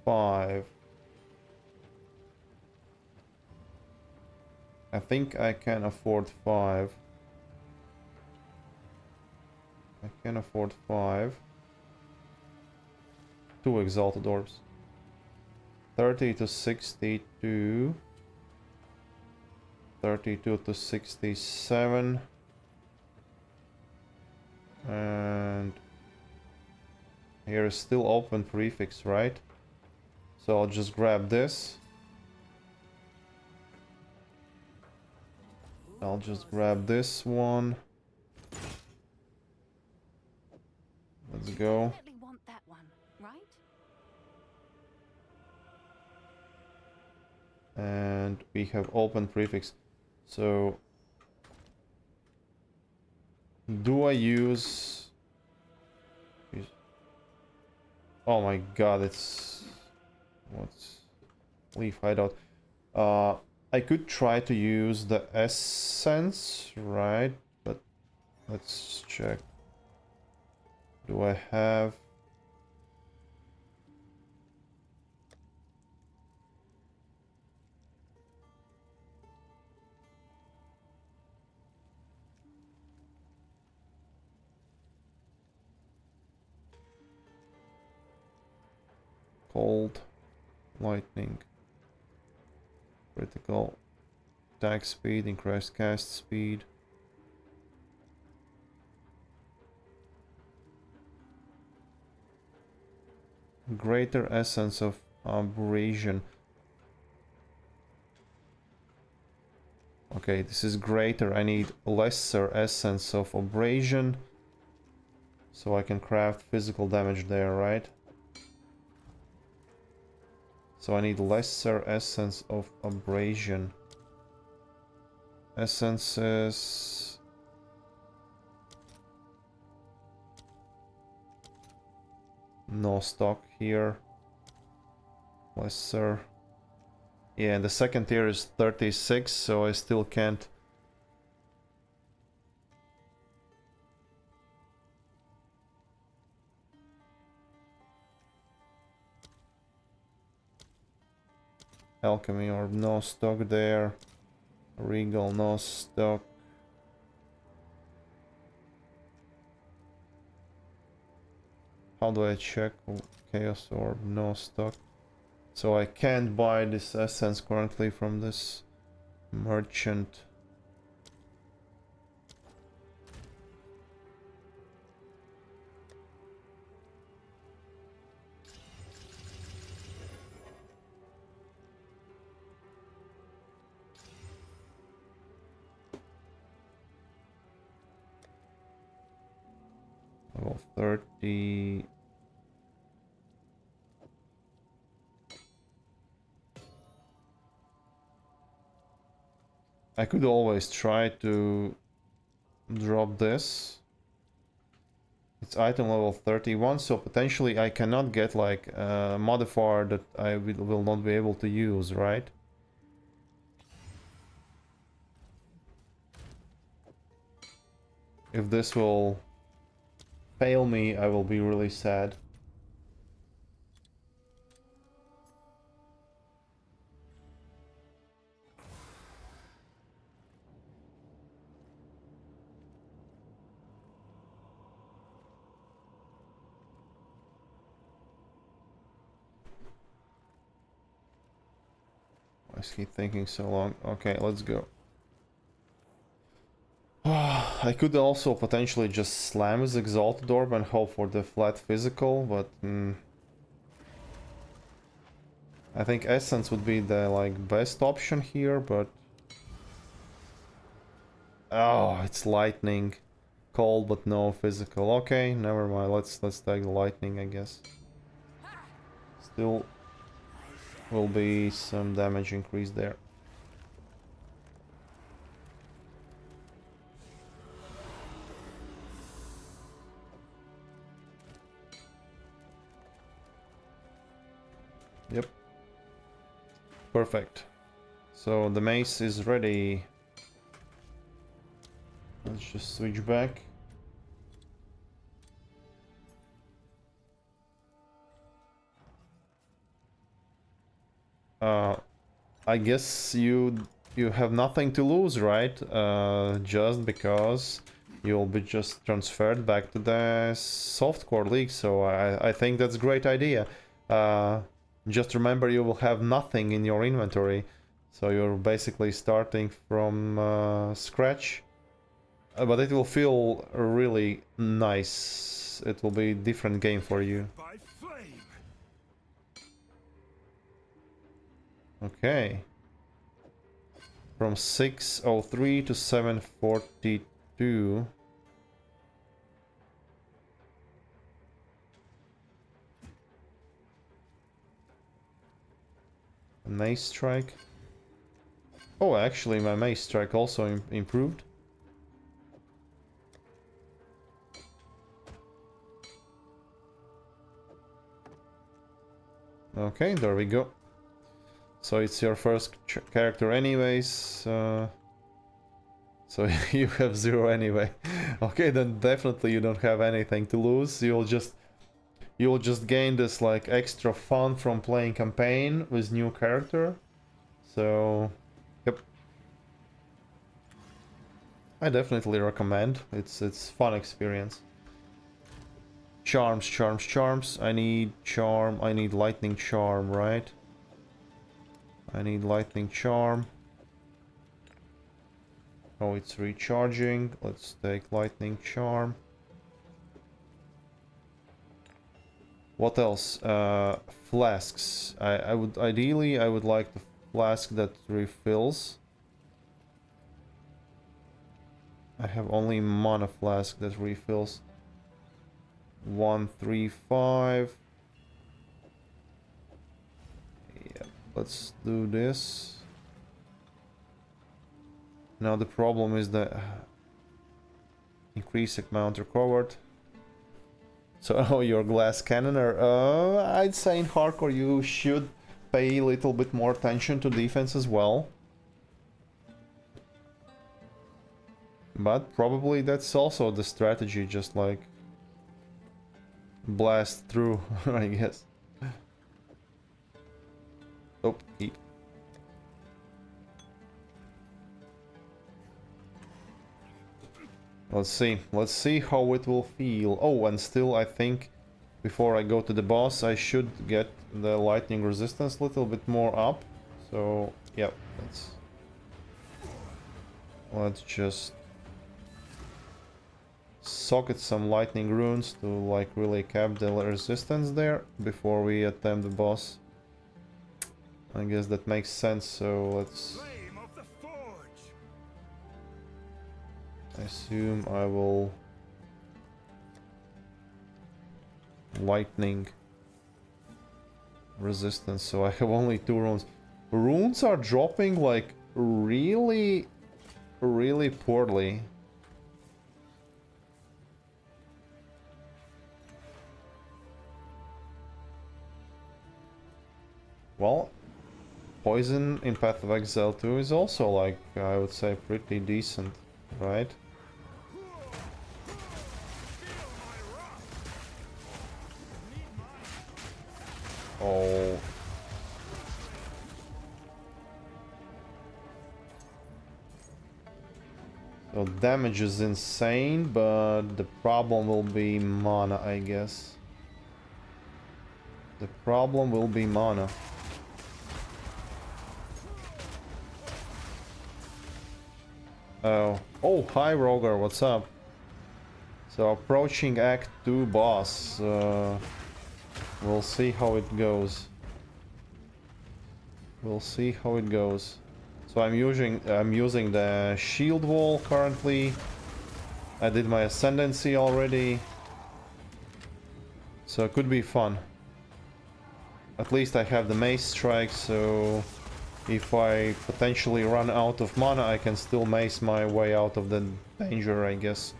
5. I think I can afford 5. I can afford 5. 2 exalted orbs. 30 to 62. 32 to 67. And here is still open prefix, right? So I'll just grab this. I'll just grab this one. Let's go. Definitely want that one, right? And we have open prefix. So do I use... Oh my god, it's... What's... Leaf hideout. I could try to use the essence, right? But let's check. Do I have... Cold, lightning, critical, attack speed, increased cast speed. Greater essence of abrasion. Okay, this is greater. I need lesser essence of abrasion. So I can craft physical damage there, right? So I need lesser essence of abrasion. Essences. No stock here. Lesser. Yeah, and the second tier is 36, so I still can't. Alchemy orb, no stock there. Regal, no stock. How do I check? Chaos orb, no stock. So I can't buy this essence currently from this merchant. Level 30. I could always try to drop this. It's item level 31, so potentially I cannot get like a modifier that I will not be able to use, right? If this will fail me, I will be really sad. Why is he thinking so long? Okay, let's go. I could also potentially just slam his Exalted Orb and hope for the flat physical, but I think Essence would be the like best option here, but oh, it's lightning. Cold but no physical. Okay, never mind. Let's take the lightning, I guess. Still will be some damage increase there. Yep. Perfect. So the mace is ready. Let's just switch back. I guess you have nothing to lose, right? Just because you'll be just transferred back to the softcore league. So I think that's a great idea. Just remember you will have nothing in your inventory. So you're basically starting from scratch. But it will feel really nice. It will be a different game for you. By flame. Okay. From 603 to 742. Mace strike. Oh, actually my mace strike also improved. Okay, there we go. So it's your first character anyways. So you have 0 anyway. Okay, then definitely you don't have anything to lose. You'll just gain this like extra fun from playing campaign with new character. So, yep. I definitely recommend. It's fun experience. Charms, charms, charms. I need charm. I need lightning charm, right? I need lightning charm. Oh, it's recharging. Let's take lightning charm. What else? Flasks. I would ideally I would like the flask that refills. I have only mana flask that refills. 135. Yeah, let's do this. Now the problem is the increased amount recovered. So, oh, your glass cannoner. I'd say in hardcore you should pay a little bit more attention to defense as well. But probably that's also the strategy, just like blast through, I guess. Oh, eat. Let's see how it will feel. Oh, and still I think before I go to the boss I should get the lightning resistance a little bit more up. So, yeah, let's just socket some lightning runes to like really cap the resistance there before we attempt the boss. I guess that makes sense, so let's... Flame of the forge. I assume I will... lightning resistance, so I have only 2 runes. Runes are dropping like really poorly. Well, poison in Path of Exile 2 is also like, I would say, pretty decent, right? Oh. So damage is insane, but the problem will be mana, I guess. The problem will be mana. Oh. Oh, hi Roger, what's up? So approaching Act 2 boss. We'll see how it goes. We'll see how it goes. So I'm using the shield wall currently. I did my ascendancy already. So it could be fun. At least I have the mace strike, so if I potentially run out of mana, I can still mace my way out of the danger, I guess,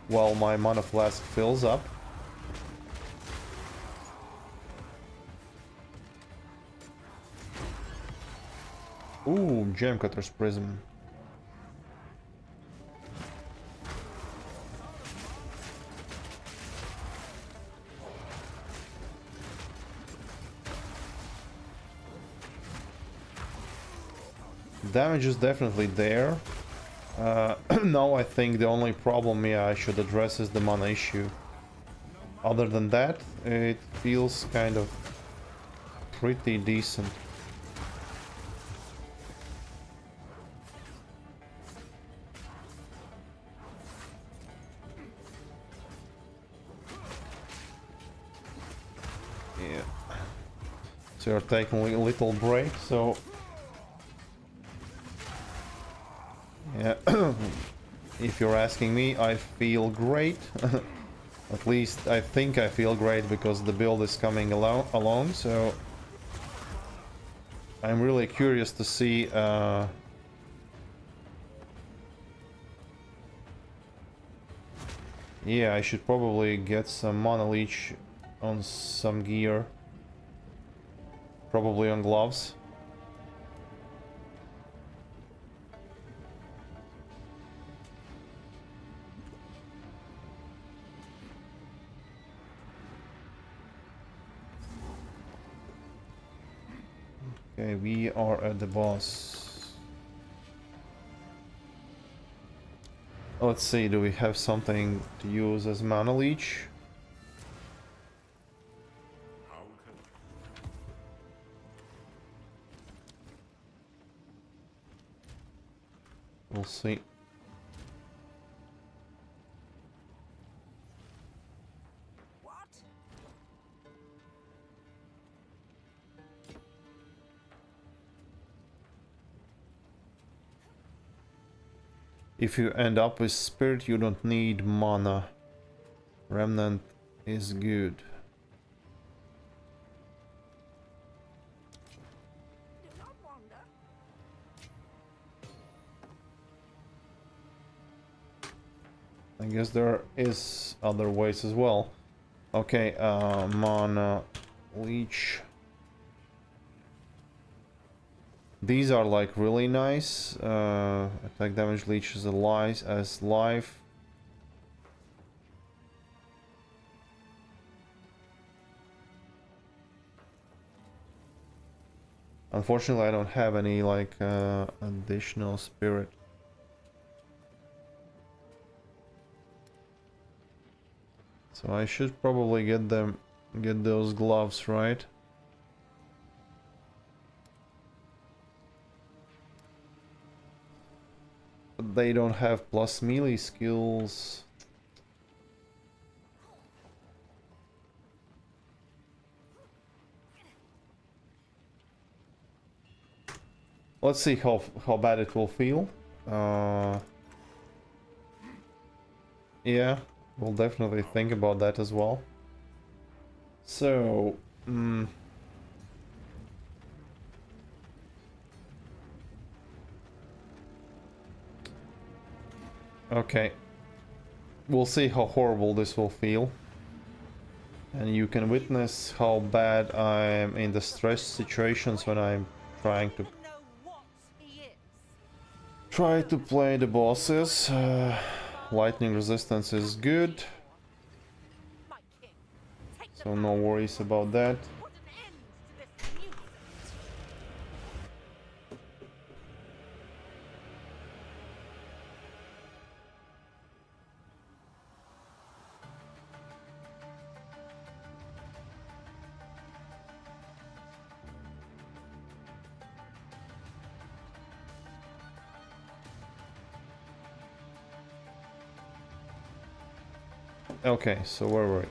while my mana flask fills up. Ooh, Gemcutter's Prism. Damage is definitely there. Now I think the only problem I should address is the mana issue. Other than that, it feels kind of pretty decent. Yeah. So you're taking a little break, so... Yeah, if you're asking me, I feel great. At least I think I feel great because the build is coming along, so... I'm really curious to see... Yeah, I should probably get some mana leech on some gear. Probably on gloves. Okay, we are at the boss. Let's see, do we have something to use as mana leech? How can We'll see. What? If you end up with spirit, you don't need mana. Remnant is good. Do not wander. I guess there is other ways as well. Okay, mana leech. These are like really nice. Attack damage leech is alive as life. Unfortunately, I don't have any like additional spirit. So I should probably get those gloves, right? But they don't have plus melee skills. Let's see how bad it will feel. Yeah, we'll definitely think about that as well. So, okay. We'll see how horrible this will feel. And you can witness how bad I am in the stress situations when I'm trying to play the bosses. Lightning resistance is good, so no worries about that. Okay, so where were we?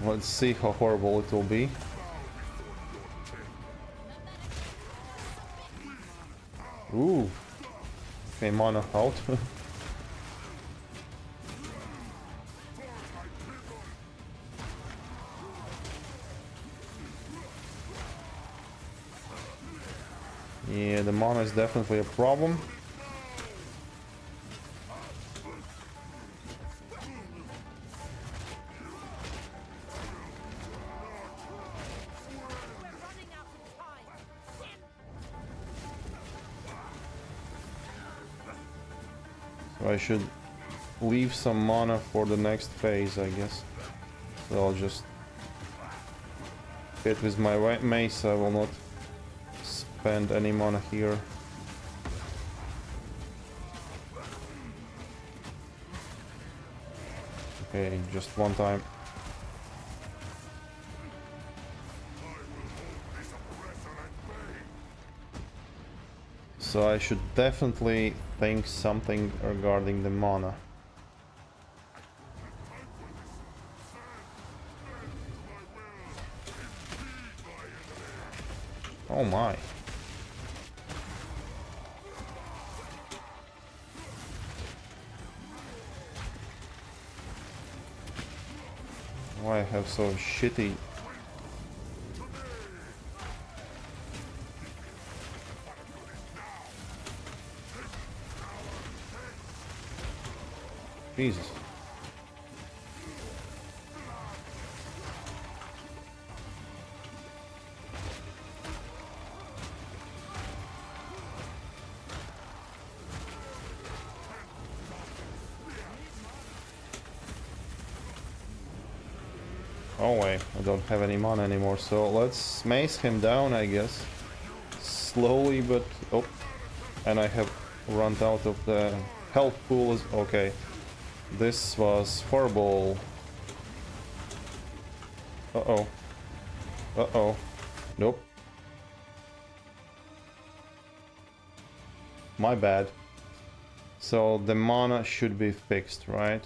Let's see how horrible it will be. Ooh. Okay, mana out. Yeah, the mana is definitely a problem. So I should leave some mana for the next phase, I guess. So I'll just hit with my mace. I will not spend any mana here. Okay, just one time. So I should definitely think something regarding the mana. Oh my. Why I have so shitty... Jesus. Oh wait, I don't have any mana anymore, so let's mace him down, I guess. Slowly, but... oh. And I have run out of the health pool. Okay. This was horrible. Uh-oh. Uh-oh. Nope. My bad. So the mana should be fixed, right?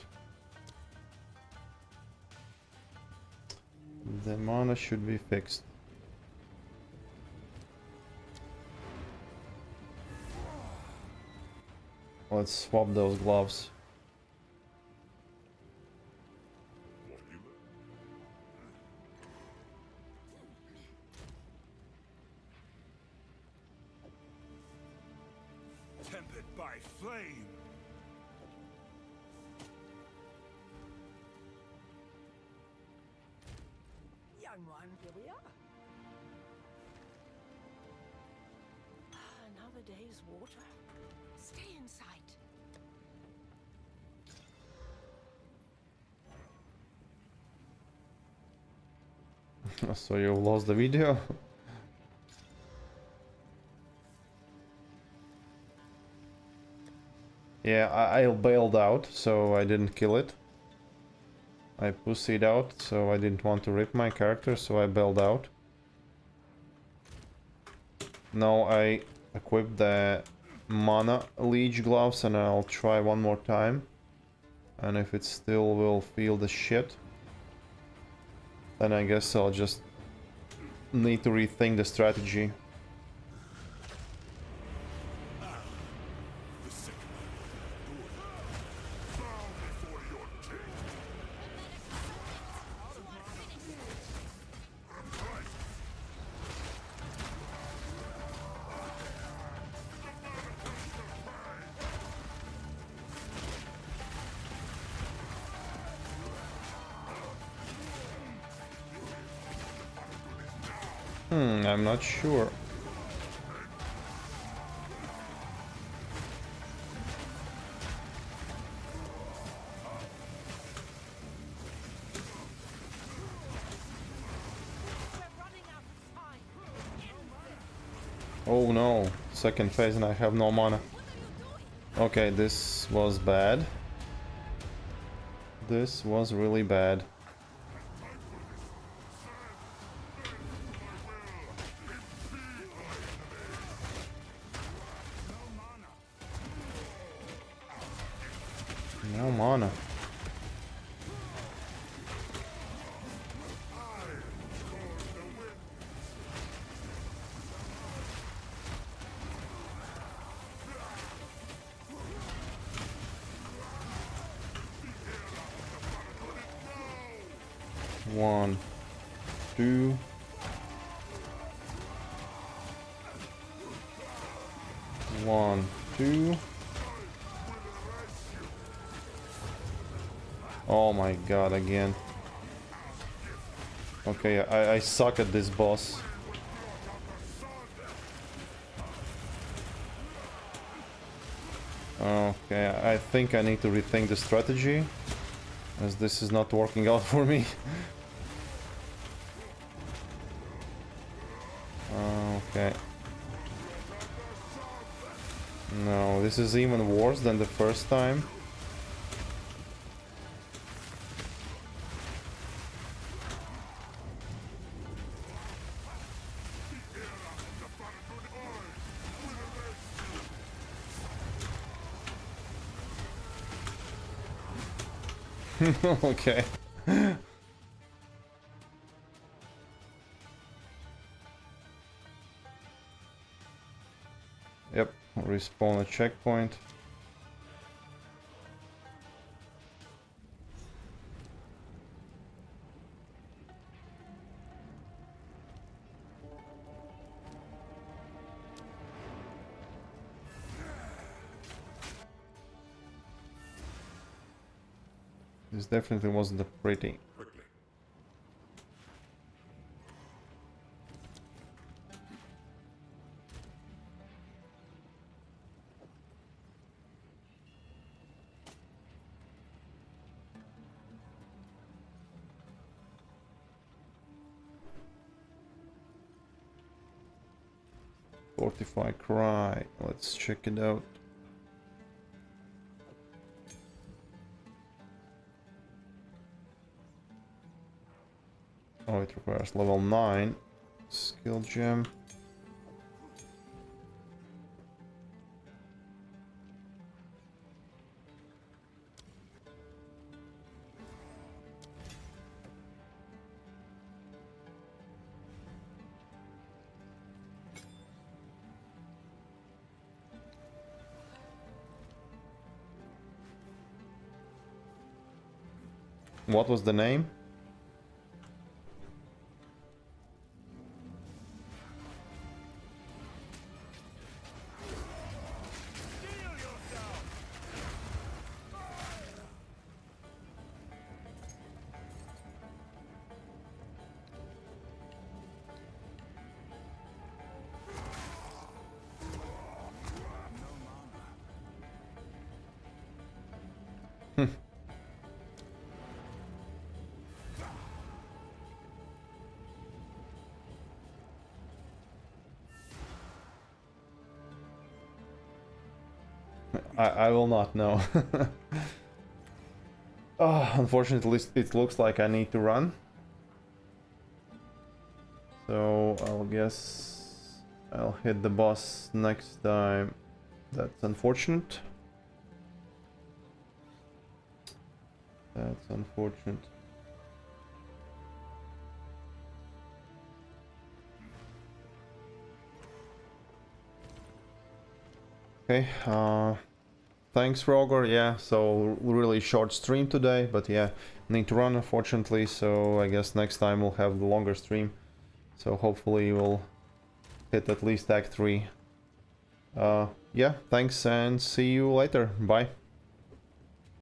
The mana should be fixed. Let's swap those gloves. Tempered by flame. Young one, here we are. Another day's water. Stay in sight. So you lost the video? Yeah, I bailed out, so I didn't kill it. I pussied out, so I didn't want to rip my character, so I bailed out. Now I equip the mana leech gloves and I'll try one more time. And if it still will feel the shit, then I guess I'll just need to rethink the strategy. The sick bow before your king. I'm not sure. Oh no, second phase and I have no mana. Okay, this was bad. This was really bad. No mana. One, two. One, two. Oh my god, again. Okay, I suck at this boss. Okay, I think I need to rethink the strategy, as this is not working out for me. Okay. No, this is even worse than the first time. Okay. Yep, respawn a checkpoint. This definitely wasn't a pretty. Quickly. 45 cry. Let's check it out. Oh, it requires level 9 skill gem. What was the name? I will not know. Unfortunately, it looks like I need to run. So I'll guess I'll hit the boss next time. That's unfortunate. That's unfortunate. Okay, thanks Roger, yeah, so really short stream today, but yeah, need to run unfortunately, so I guess next time we'll have the longer stream. So hopefully we'll hit at least Act 3. Yeah, thanks and see you later, bye.